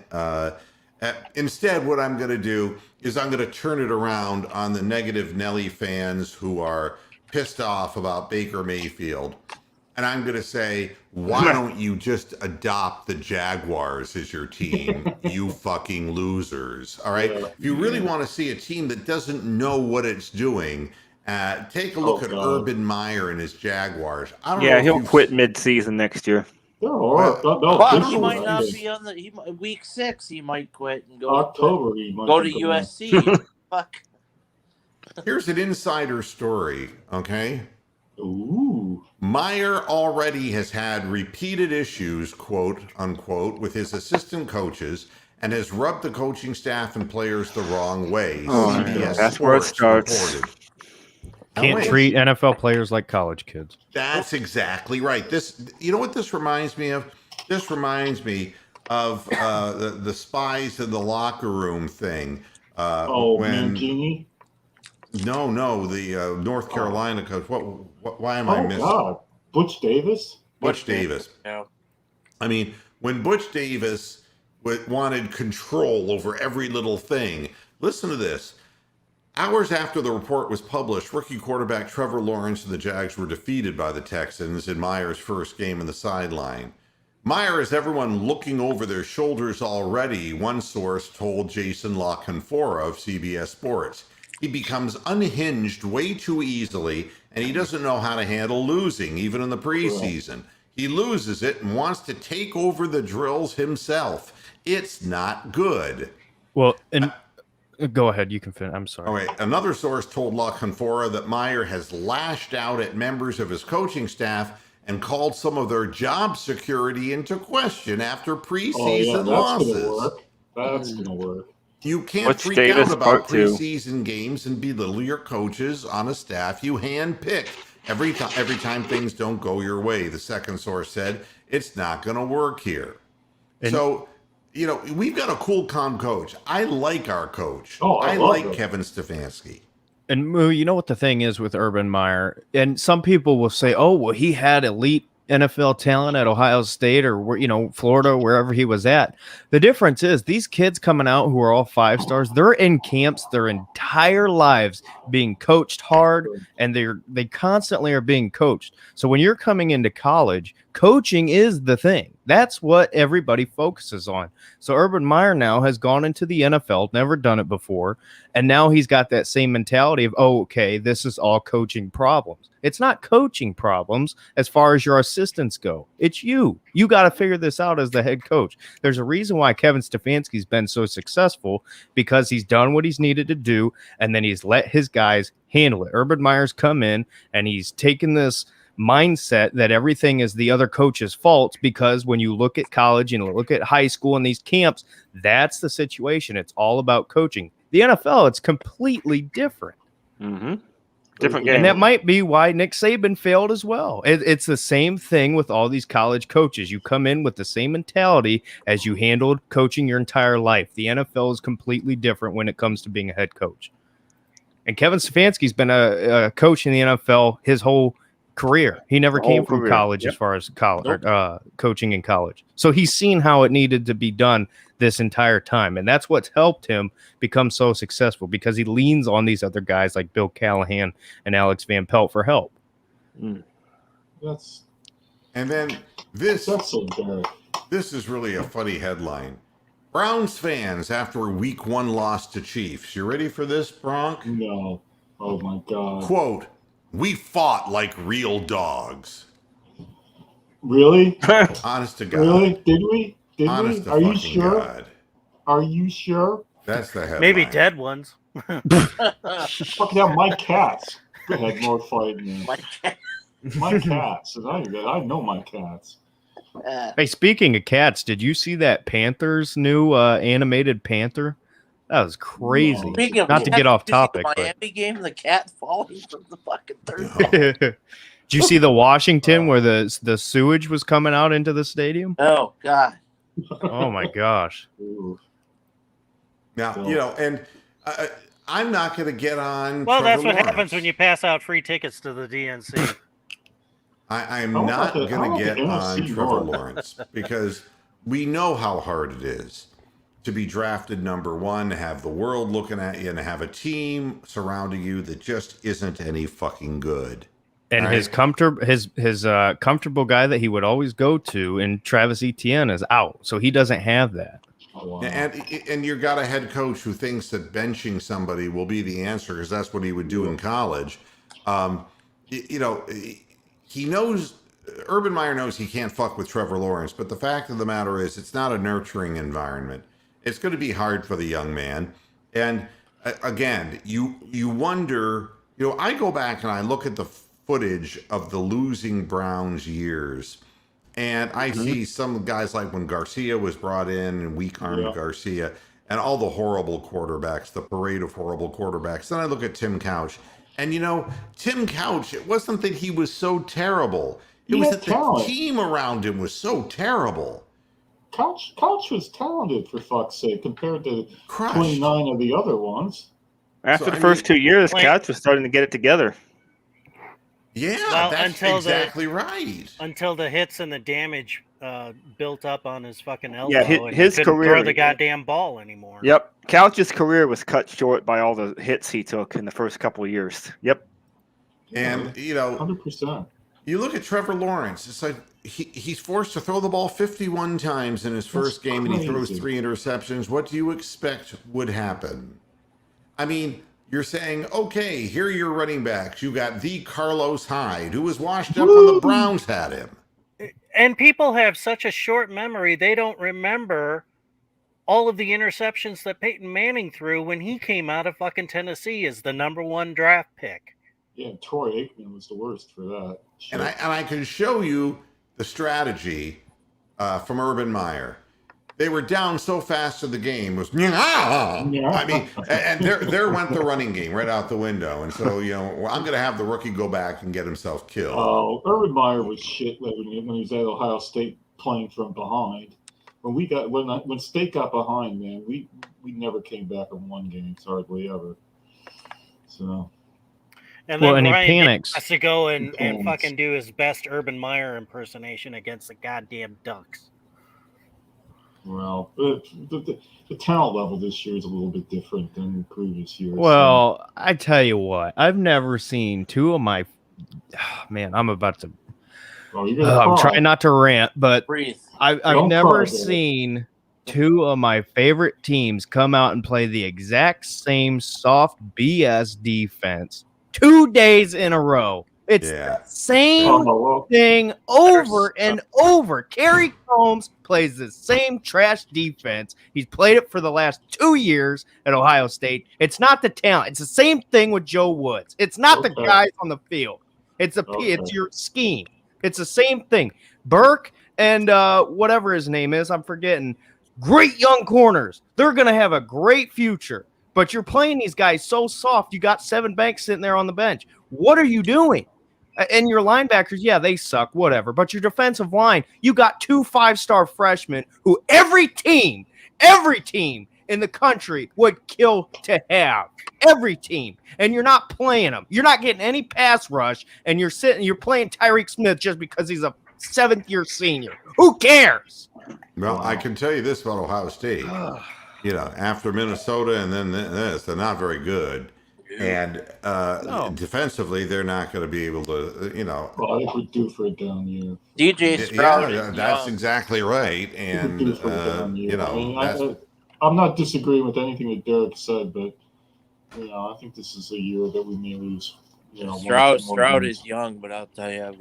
Instead, what I'm going to do is I'm going to turn it around on the negative Nelly fans who are pissed off about Baker Mayfield. And I'm going to say, why don't you just adopt the Jaguars as your team, you fucking losers? All right.
Yeah.
If you really want to see a team that doesn't know what it's doing, take a look
Oh,
at
God.
Urban Meyer and his Jaguars. I don't know
Yeah,
if
he'll
you've-
quit mid-season next year.
There are.
Well,
no,
Fuck,
this
he
is
might not
Monday.
be on the week 6. He might quit and go
October. He might
go to
be gone.
USC. Fuck.
Here's an insider story, okay?
Ooh.
Meyer already has had repeated issues, quote unquote, with his assistant coaches and has rubbed the coaching staff and players the wrong way.
Oh,
CBS
that's where it
Sports
starts.
reported. Now,
Can't
wait.
treat NFL players like college kids.
That's exactly right. This, you know what this reminds me of? This reminds me of the spies in the locker room thing.
Oh,
when
Mangini.
no, the North Carolina coach. What? Why am I
Oh,
missing?
God. Butch Davis?
Butch Davis.
Yeah.
I mean, when Butch Davis wanted control over every little thing, listen to this. Hours after the report was published, rookie quarterback Trevor Lawrence and the Jags were defeated by the Texans in Meyer's first game in the sideline. Meyer has everyone looking over their shoulders already, one source told Jason La Canfora of CBS Sports. He becomes unhinged way too easily, and he doesn't know how to handle losing, even in the preseason. He loses it and wants to take over the drills himself. It's not good.
Well, and go ahead. You can finish. I'm sorry.
All right. Another source told La Canfora that Meyer has lashed out at members of his coaching staff and called some of their job security into question after preseason losses.
That's going to work.
You can't
What's
freak
Davis
out about
part two?
preseason games and belittle your coaches on a staff you handpicked. Every time things don't go your way, the second source said, it's not going to work here.
And-
So, we've got a cool, calm coach. I like our coach.
Oh, I love
like
him.
Kevin Stefanski.
And Moo, you know what the thing is with Urban Meyer? And some people will say, oh, well, he had elite NFL talent at Ohio State or, Florida, wherever he was at. The difference is these kids coming out who are all 5 stars, they're in camps their entire lives being coached hard, and they constantly are being coached. So when you're coming into college, coaching is the thing. That's what everybody focuses on. So Urban Meyer now has gone into the NFL, never done it before, and now he's got that same mentality of, oh, okay, this is all coaching problems. It's not coaching problems as far as your assistants go. It's you. You got to figure this out as the head coach. There's a reason why Kevin Stefanski's been so successful, because he's done what he's needed to do, and then he's let his guys handle it. Urban Meyer's come in, and he's taken this mindset that everything is the other coach's fault, because when you look at college and look at high school and these camps, that's the situation. It's all about coaching. The NFL, it's completely different.
Mm-hmm. Different game.
And that might be why Nick Saban failed as well. It's the same thing with all these college coaches. You come in with the same mentality as you handled coaching your entire life. The NFL is completely different when it comes to being a head coach. And Kevin Stefanski's been a coach in the NFL his whole career. He never came from college as far as college coaching in college. So he's seen how it needed to be done this entire time. And that's what's helped him become so successful, because he leans on these other guys like Bill Callahan and Alex Van Pelt for help.
And then this is really a funny headline. Browns fans after a week 1 loss to Chiefs. You ready for this, Bronk?
No. Oh my God.
Quote, "We fought like real dogs."
Really?
Honest to God.
Really? Did we?
Honest to
Are you
fucking
sure?
God.
Are you sure?
That's the headline.
Maybe dead ones.
Fucking hell, my cats. Go ahead, more fighting. My cats. And I know my cats.
Hey, speaking of cats, did you see that Panthers new animated Panther? That was crazy.
No.
Speaking of
Not to get off topic,
the
but
Miami game, the cat falling from the fucking third.
did you see the Washington where the sewage was coming out into the stadium?
Oh God.
Oh my gosh.
Ooh.
Now,
So-
and I'm not going to get on.
Well, that's
Trevor
what happens
Lawrence.
when you pass out free tickets to the DNC.
I'm
How
not
about the-
going
how
to
about
get
the
on
NFC
Trevor
North?
Lawrence, because we know how hard it is to be drafted number 1, to have the world looking at you, and to have a team surrounding you that just isn't any fucking good.
And
All
his
right.
comfortable guy that he would always go to in Travis Etienne is out, so he doesn't have that.
Oh, wow.
And you got a head coach who thinks that benching somebody will be the answer, because that's what he would do in college. He knows, Urban Meyer knows he can't fuck with Trevor Lawrence, but the fact of the matter is it's not a nurturing environment. It's going to be hard for the young man. And again, you wonder, I go back and I look at the footage of the losing Browns years, and I see some guys like when Garcia was brought in and weak-armed Garcia, and all the horrible quarterbacks, the parade of horrible quarterbacks. Then I look at Tim Couch, and Tim Couch, it wasn't that he was so terrible. It
He
was
had
that
talent.
the team around him was so terrible.
Couch was talented, for fuck's sake, compared to
Crushed.
29 of the other ones.
After
So,
the
I
first
mean-
2 years,
Like-
Couch was starting to get it together.
Yeah,
Well,
that's
until
exactly right.
Until the hits and the damage built up on his fucking elbow,
Yeah,
and
his
he couldn't
career-
throw the goddamn ball anymore.
Yep. Couch's career was cut short by all the hits he took in the first couple of years. Yep.
And, you know,
100%.
you look at Trevor Lawrence, it's like he's forced to throw the ball 51 times in his first game and he throws
crazy.
3 interceptions. What do you expect would happen? I mean, you're saying, okay, here are your running backs. You got the Carlos Hyde, who was washed up when the Browns had him.
And people have such a short memory, they don't remember all of the interceptions that Peyton Manning threw when he came out of fucking Tennessee as the #1 draft pick.
Yeah, Troy Aikman was the worst for that.
And I can show you the strategy from Urban Meyer. They were down so fast in the game was I mean, and there went the running game right out the window. And so, you know, I'm going to have the rookie go back and get himself killed.
Oh, Urban Meyer was shit when he was at Ohio State playing from behind. When State got behind, man, we never came back and won games hardly ever. So
And
Well,
then
and he
Ryan
panics.
has to go and
Panics.
fucking do his best Urban Meyer impersonation against the goddamn Ducks.
well, the talent level this year is a little bit different than previous years.
Well, I tell you what, I've never seen two of my man. I'm about to.
So, you're gonna
I'm
cry.
trying not to rant, but
Breathe.
I've
Don't
never
cry, baby.
seen two of my favorite teams come out and play the exact same soft BS defense 2 days in a row. It's
Yeah.
the same
Oh, well,
thing over and over. Kerry Combs plays the same trash defense. He's played it for the last 2 years at Ohio State. It's not the talent. It's the same thing with Joe Woods. It's not the
Okay.
guys on the field. It's
Okay.
it's your scheme. It's the same thing. Burke and whatever his name is, I'm forgetting. Great young corners. They're going to have a great future. But you're playing these guys so soft. You got Seven Banks sitting there on the bench. What are you doing? And your linebackers, yeah, they suck, whatever. But your defensive line, you got 2 5-star freshmen who every team in the country would kill to have. Every team. And you're not playing them. You're not getting any pass rush. And you're playing Tyreek Smith just because he's a 7th-year senior. Who cares?
Well, I can tell you this about Ohio State. You know, after Minnesota and then this, they're not very good. And
No.
defensively, they're not going to be able to, you know.
well, I think we're due for a down year.
DJ Stroud.
Yeah,
is
that's
young.
exactly right.
We're
And,
due for a down year.
you know,
I mean,
that's,
I'm not disagreeing with anything that Derek said, but you know, I think this is a year that we may lose. You know,
Stroud is young, but I'll tell you,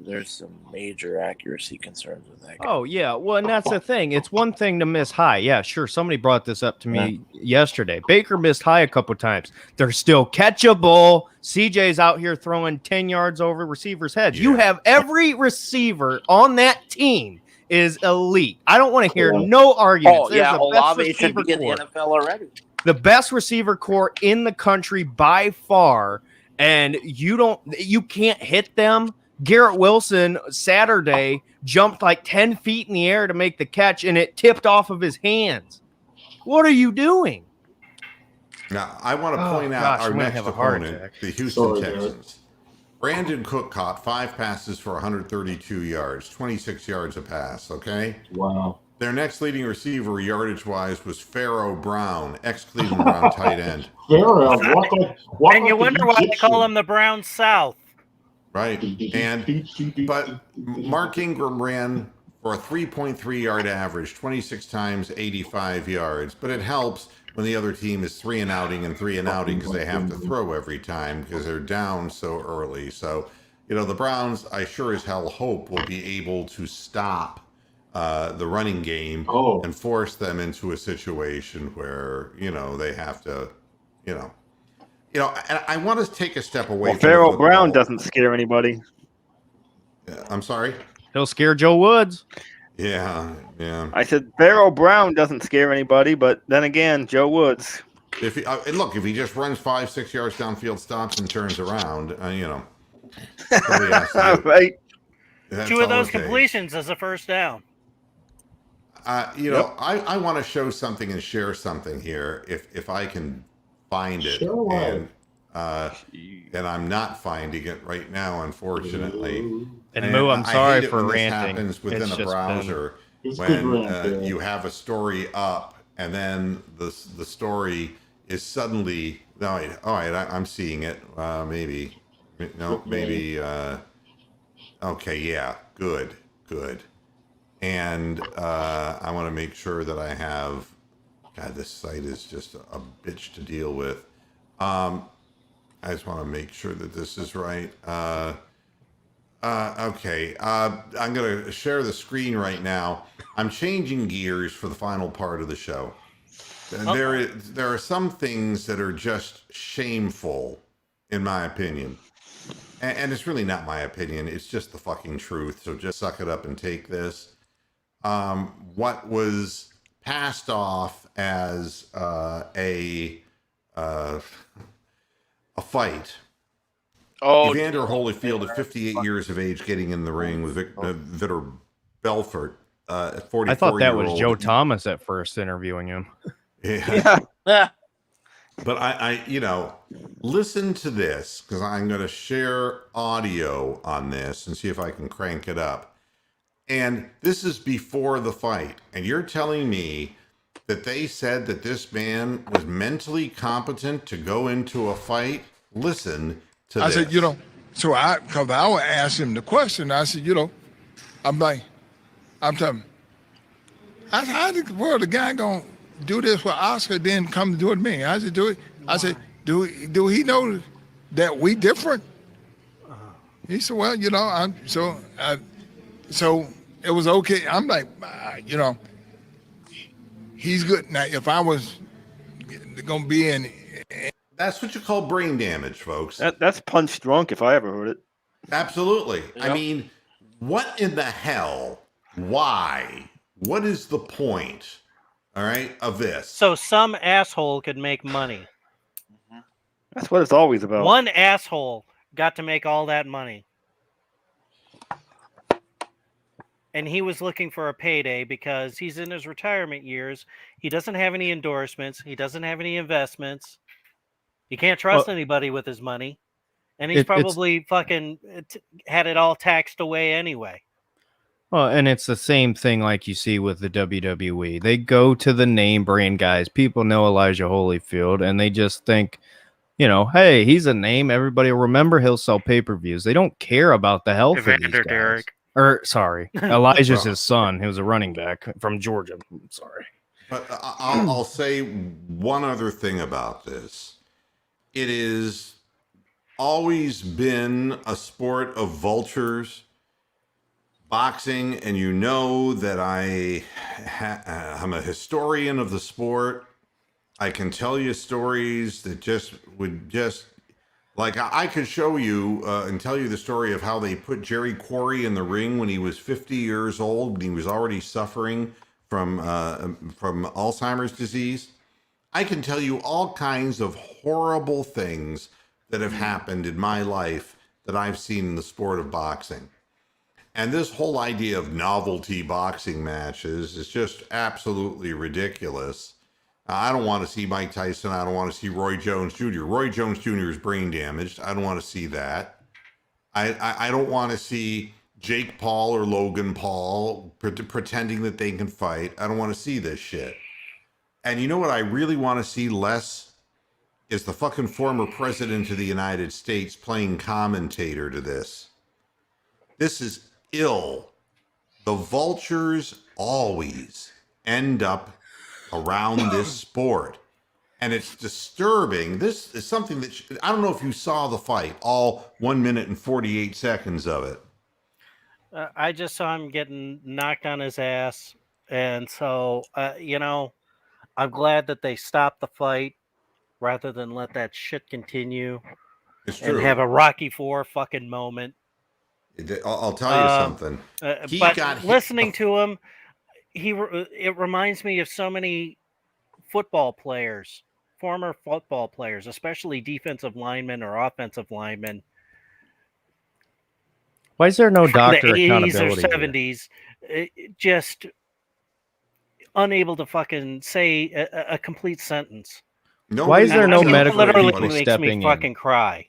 there's some major accuracy concerns with that guy.
Oh, yeah. Well, and that's the thing. It's one thing to miss high. Yeah, sure. Somebody brought this up to me yesterday. Baker missed high a couple times. They're still catchable. CJ's out here throwing 10 yards over receivers' heads. You
Yeah.
have every receiver on that team is elite. I don't want to hear
Correct.
no arguments.
Oh,
There's
yeah,
the best
Olave should
receiver
be in the
core.
NFL already.
The best receiver core in the country by far, and you can't hit them. Garrett Wilson Saturday jumped like 10 feet in the air to make the catch, and it tipped off of his hands. What are you doing?
now, I want to
Oh,
point
gosh,
out our
I'm gonna
next
have a heart
opponent,
attack.
the Houston
Sorry, Derek.
Texans. Brandon Cook caught 5 passes for 132 yards, 26 yards a pass, okay?
Wow.
Their next leading receiver, yardage-wise, was Pharaoh Brown, ex-Cleveland Brown tight end.
Farrell, walk
And you
like
wonder
an
why they
Egyptian.
call them the Brown South.
Right. But Mark Ingram ran for a 3.3-yard average, 26 times, 85 yards. But it helps when the other team is 3 and outing because they have to throw every time because they're down so early. So, you know, the Browns, I sure as hell hope, will be able to stop the running game and force them into a situation where, you know, they have to, you know, and I want to take a step away
Well,
from
Pharaoh
the
Brown
football.
doesn't scare anybody.
I'm sorry.
He'll scare Joe Woods.
Yeah.
I said Pharaoh Brown doesn't scare anybody, but then again, Joe Woods.
If he, and look, if he just runs 5-6 yards downfield, stops and turns around, you know, all he has to do.
Right.
That's
2 of
all
those
it takes.
completions as a first down.
You know, I want to show something and share something here, if I can find it.
Share away.
And and I'm not finding it right now, unfortunately.
And Moo, I'm
I
sorry
hate it
for
when this
ranting.
happens within
It's
a
just
browser
It's a good
when
rant, yeah.
you have a story up and then the story is suddenly all right, I'm seeing it. Maybe no, maybe okay, yeah, good. And I want to make sure that I have. God, this site is just a bitch to deal with. I just want to make sure that this is right. Okay, I'm going to share the screen right now. I'm changing gears for the final part of the show. There are some things that are just shameful, in my opinion. And it's really not my opinion. It's just the fucking truth. So just suck it up and take this. What was passed off as a fight.
Oh,
Evander Holyfield at 58 years of age getting in the ring with Vitor Belfort, 44-year-old.
I thought that was Joe Thomas at first interviewing him.
Yeah.
ah,
But I listen to this because I'm going to share audio on this and see if I can crank it up. And this is before the fight. And you're telling me that they said that this man was mentally competent to go into a fight? Listen to
I
this.
said, because I would ask him the question. I said, I'm telling him, I said, how the world the guy gonna do this with Oscar, then come to do it to me? I said, do it. I said, do he know that we different? He said, well, so it was okay. I'm like, he's good. Now, if I was gonna be in.
That's what you call brain damage, folks.
That's punch drunk if I ever heard it.
Absolutely.
Yep.
I mean, what in the hell? Why? What is the point? All right, of this.
So some asshole could make money.
That's what it's always about.
One asshole got to make all that money. And he was looking for a payday because he's in his retirement years. He doesn't have any endorsements. He doesn't have any investments. He can't trust anybody with his money. And he's probably fucking had it all taxed away anyway.
Well, and it's the same thing like you see with the WWE. They go to the name brand guys. People know Elijah Holyfield, and they just think, hey, he's a name. Everybody will remember. He'll sell pay-per-views. They don't care about the health of these guys.
Derek.
Sorry, Elijah's his son. He was a running back from Georgia. I'm sorry.
But I'll say one other thing about this. It has always been a sport of vultures, boxing, and you know that I'm a historian of the sport. I can tell you stories that would like I could show you and tell you the story of how they put Jerry Quarry in the ring when he was 50 years old, when he was already suffering from Alzheimer's disease. I can tell you all kinds of horrible things that have happened in my life that I've seen in the sport of boxing. And this whole idea of novelty boxing matches is just absolutely ridiculous. I don't want to see Mike Tyson. I don't want to see Roy Jones Jr. Roy Jones Jr. is brain damaged. I don't want to see that. I don't want to see Jake Paul or Logan Paul pretending that they can fight. I don't want to see this shit. And you know what I really want to see less is the fucking former president of the United States playing commentator to this. This is ill. The vultures always end up around this sport. And it's disturbing. This is something that I don't know if you saw the fight, all 1 minute and 48 seconds of it.
I just saw him getting knocked on his ass. And so, I'm glad that they stopped the fight rather than let that shit continue
It's true.
and have a Rocky IV fucking moment.
I'll tell you something.
But listening to him, it reminds me of so many football players, former football players, especially defensive linemen or offensive linemen.
Why is there no doctor
the 80s
accountability?
or 70s, just unable to fucking say a complete sentence.
Why is there no
wants to
medical
help
literally
people
anybody.
makes
stepping
me
in?
fucking cry.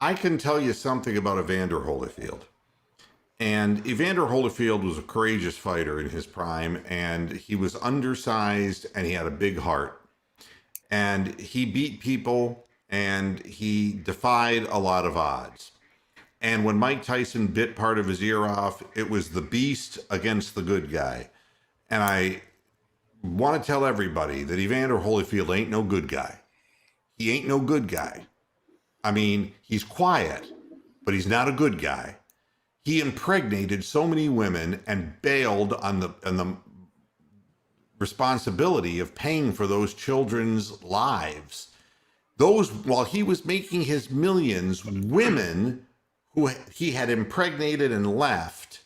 I can tell you something about Evander Holyfield. And Evander Holyfield was a courageous fighter in his prime, and he was undersized and he had a big heart. And he beat people and he defied a lot of odds. And when Mike Tyson bit part of his ear off, it was the beast against the good guy. And I want to tell everybody that Evander Holyfield ain't no good guy. He ain't no good guy. I mean, he's quiet, but he's not a good guy. He impregnated so many women and bailed on the responsibility of paying for those children's lives. Those, while he was making his millions, women who he had impregnated and left,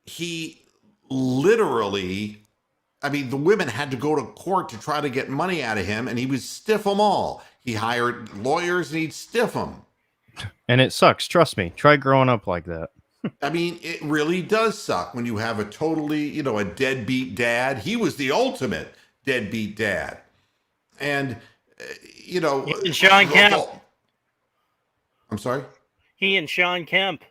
he literally, I mean, the women had to go to court to try to get money out of him, and he would stiff them all. He hired lawyers and he'd stiff them.
And it sucks. Trust me. Try growing up like that.
I mean, it really does suck when you have a totally, a deadbeat dad. He was the ultimate deadbeat dad. And,
And Sean Kemp.
I'm sorry?
He and Sean Kemp.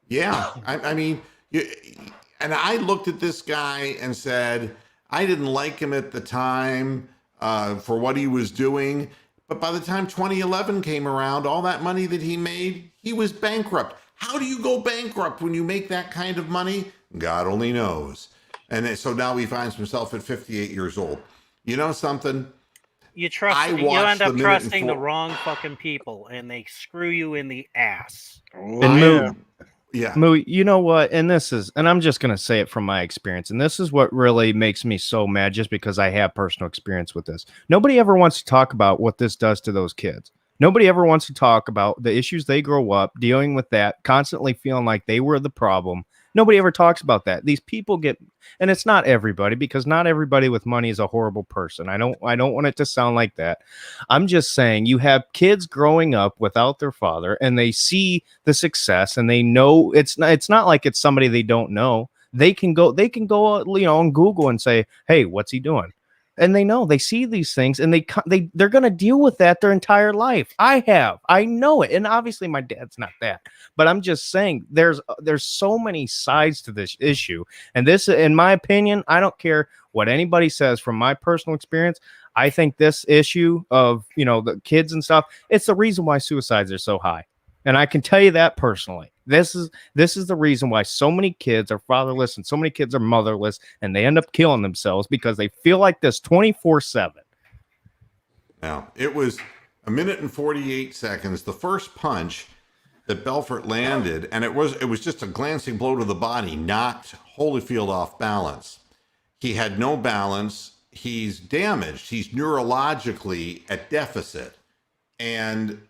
Yeah. I mean, and I looked at this guy and said, I didn't like him at the time for what he was doing. But by the time 2011 came around, all that money that he made, he was bankrupt. How do you go bankrupt when you make that kind of money? God only knows. So now he finds himself at 58 years old. You know something?
You
watched
end up
the minute and
trusting the
four-
wrong fucking people, and they screw you in the ass.
And Moo,
Yeah.
Moo, you know what? And I'm just going to say it from my experience. And this is what really makes me so mad, just because I have personal experience with this. Nobody ever wants to talk about what this does to those kids. Nobody ever wants to talk about the issues they grow up dealing with, that constantly feeling like they were the problem. Nobody ever talks about that. These people get, and it's not everybody, because not everybody with money is a horrible person. I don't want it to sound like that. I'm just saying, you have kids growing up without their father, and they see the success, and they know it's not like it's somebody they don't know. They can go on Google and say, hey, what's he doing? And they see these things, and they're going to deal with that their entire life. I know it. And obviously my dad's not that, but I'm just saying there's so many sides to this issue. And this, in my opinion, I don't care what anybody says, from my personal experience, I think this issue of, the kids and stuff, it's the reason why suicides are so high. And I can tell you that personally. This is the reason why so many kids are fatherless and so many kids are motherless, and they end up killing themselves because they feel like this 24/7.
Now, it was a minute and 48 seconds. The first punch that Belfort landed, and it was just a glancing blow to the body, knocked Holyfield off balance. He had no balance. He's damaged. He's neurologically at deficit. And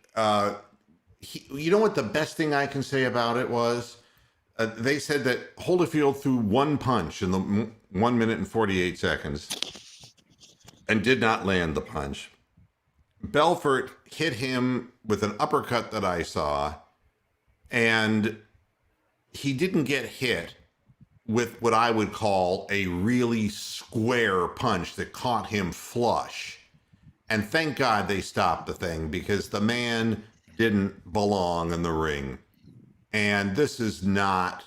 you know what the best thing I can say about it was? They said that Holyfield threw one punch in the 1 minute and 48 seconds and did not land the punch. Belfort hit him with an uppercut that I saw, and he didn't get hit with what I would call a really square punch that caught him flush. And thank God they stopped the thing, because the man didn't belong in the ring. And this is not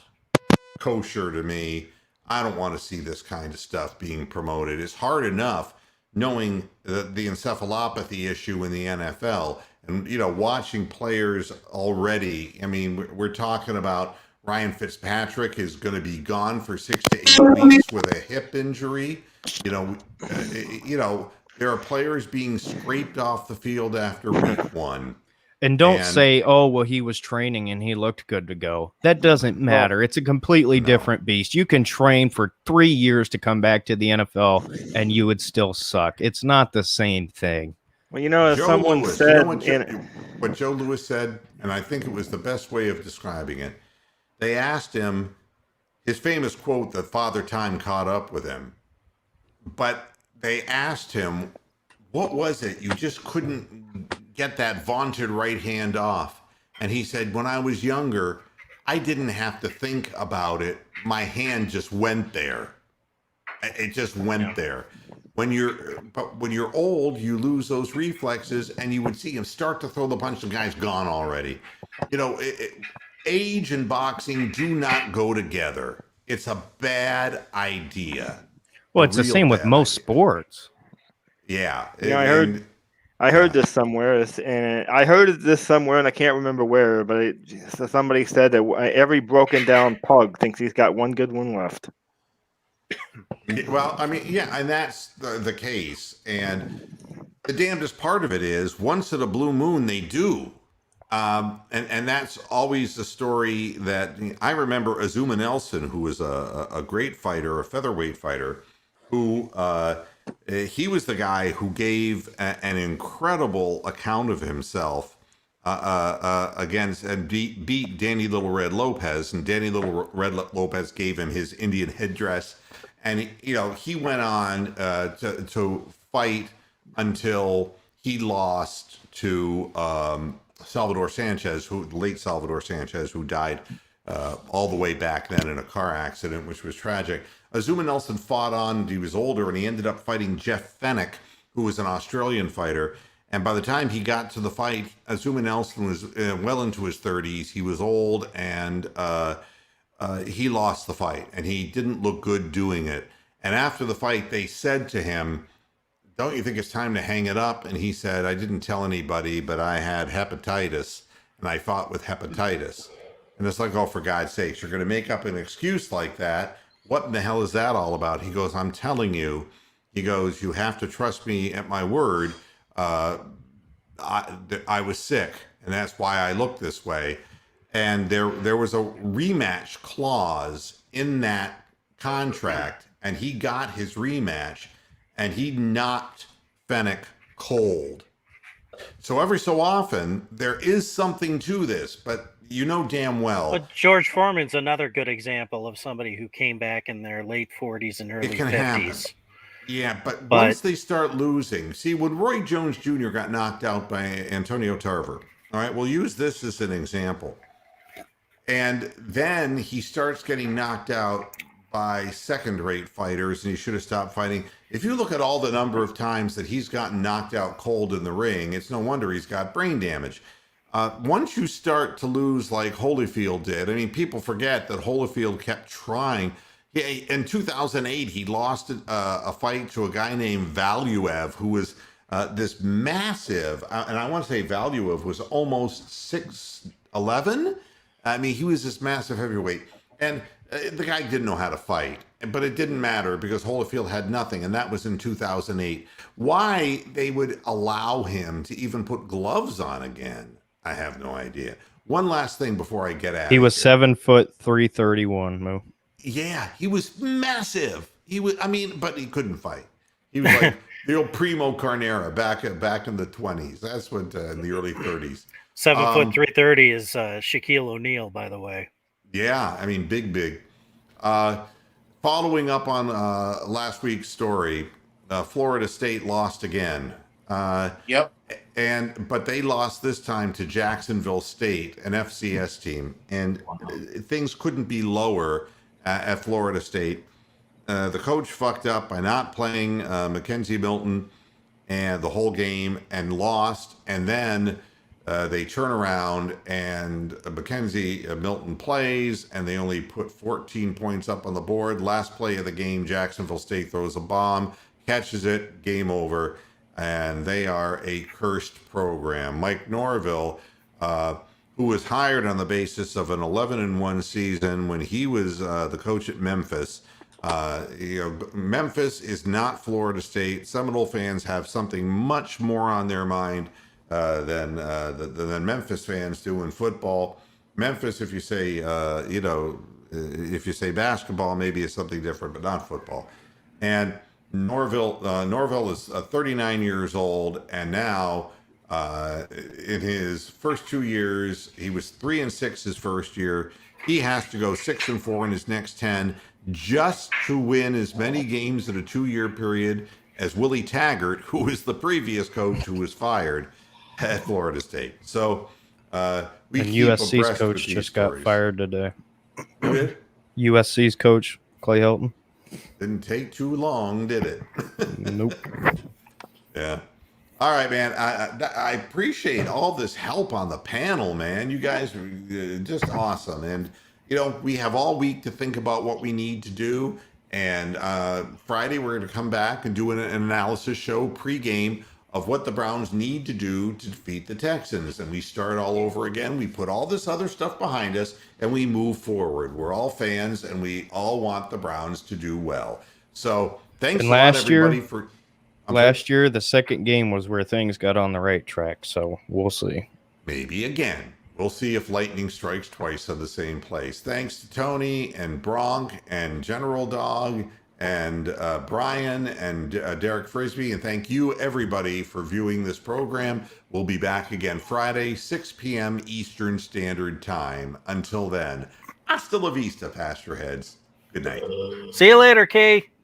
kosher to me. I don't want to see this kind of stuff being promoted. It's hard enough knowing the encephalopathy issue in the NFL, and watching players already. I mean, we're talking about Ryan Fitzpatrick is going to be gone for 6 to 8 weeks with a hip injury. There are players being scraped off the field after week 1.
And don't say, oh, well, he was training and he looked good to go. That doesn't matter. It's a completely different beast. You can train for 3 years to come back to the NFL and you would still suck. It's not the same thing.
Well, as someone said,
what Joe Louis said, and I think it was the best way of describing it. They asked him his famous quote that Father Time caught up with him. But they asked him, what was it? You just couldn't get that vaunted right hand off. And he said, when I was younger, I didn't have to think about it. My hand just went there. It just went there. when you're old, you lose those reflexes, and you would see him start to throw the punch. The guy's gone already. You know, age and boxing do not go together. It's a bad idea.
Well, it's the
real
same with
bad
most
idea.
sports.
Yeah.
Yeah, I heard this somewhere, and I heard this somewhere, and I can't remember where, but somebody said that every broken down pug thinks he's got one good one left.
Well, I mean, yeah, and that's the case. And the damnedest part of it is once in a blue moon, they do. And that's always the story that I remember. Azuma Nelson, who was a great fighter, a featherweight fighter, who he was the guy who gave an incredible account of himself against and beat Danny Little Red Lopez, and Danny Little Red Lopez gave him his Indian headdress, and he went on to fight until he lost to Salvador Sanchez, late Salvador Sanchez, who died all the way back then in a car accident, which was tragic. Azuma Nelson fought on. He was older, and he ended up fighting Jeff Fenech, who was an Australian fighter. And by the time he got to the fight, Azuma Nelson was well into his 30s. He was old, and he lost the fight, and he didn't look good doing it. And after the fight, they said to him, "Don't you think it's time to hang it up?" And he said, "I didn't tell anybody, but I had hepatitis, and I fought with hepatitis." And it's like, oh, for God's sakes, you're going to make up an excuse like that? What in the hell is that all about? He goes, "I'm telling you," he goes, "you have to trust me at my word. I was sick, and that's why I look this way." And there was a rematch clause in that contract, and he got his rematch, and he knocked Fenech cold. So every so often, there is something to this, but you know damn well.
But George Foreman's another good example of somebody who came back in their late 40s and early
It can
50s.
happen. Yeah, but once they start losing, see, when Roy Jones Jr. got knocked out by Antonio Tarver, all right, we'll use this as an example. And then he starts getting knocked out by second-rate fighters, and he should have stopped fighting. If you look at all the number of times that he's gotten knocked out cold in the ring, it's no wonder he's got brain damage. Once you start to lose like Holyfield did, I mean, people forget that Holyfield kept trying. In 2008, he lost a fight to a guy named Valuev, who was this massive, and I want to say Valuev was almost 6'11". I mean, he was this massive heavyweight, and the guy didn't know how to fight, but it didn't matter because Holyfield had nothing, and that was in 2008. Why they would allow him to even put gloves on again, I have no idea. One last thing before I get out.
He was 7 foot 331, Mo.
Yeah, he was massive. He was, I mean, but he couldn't fight. He was like the old Primo Carnera back in the 20s. That's what in the early 30s.
7 foot 330 is Shaquille O'Neal, by the way.
Yeah, I mean, big. Following up on last week's story, Florida State lost again.
Yep.
But they lost this time to Jacksonville State, an FCS team, and things couldn't be lower at Florida State. The coach fucked up by not playing Mackenzie Milton and the whole game and lost, and then they turn around and Mackenzie Milton plays, and they only put 14 points up on the board. Last play of the game, Jacksonville State throws a bomb, catches it, game over. And they are a cursed program. Mike Norville, who was hired on the basis of an 11-1 season when he was the coach at Memphis. Memphis is not Florida State. Seminole fans have something much more on their mind than Memphis fans do in football. Memphis, if you say if you say basketball, maybe it's something different, but not football. And Norville is 39 years old, and now in his first 2 years, he was 3-6 his first year. He has to go 6-4 in his next 10 just to win as many games in a 2-year period as Willie Taggart, who is the previous coach who was fired at Florida State. So we
And
keep
USC's
abreast
coach
with these
just
stories.
got fired today.
Who did?
USC's coach, Clay Helton.
Didn't take too long, did it?
Nope.
Yeah. All right, man. I appreciate all this help on the panel, man. You guys are just awesome. And, we have all week to think about what we need to do. And Friday, we're going to come back and do an analysis show pregame of what the Browns need to do to defeat the Texans. And we start all over again. We put all this other stuff behind us and we move forward. We're all fans and we all want the Browns to do well. So thanks
And
a lot,
last year-
everybody, for.
Last year, the second game was where things got on the right track. So we'll see.
Maybe again. We'll see if lightning strikes twice on the same place. Thanks to Tony and Bronk and General Dog and Brian and Derek Frisbee. And thank you, everybody, for viewing this program. We'll be back again Friday, 6 p.m. Eastern Standard Time. Until then, hasta la vista, Pasture Heads. Good night.
See you later, Kay.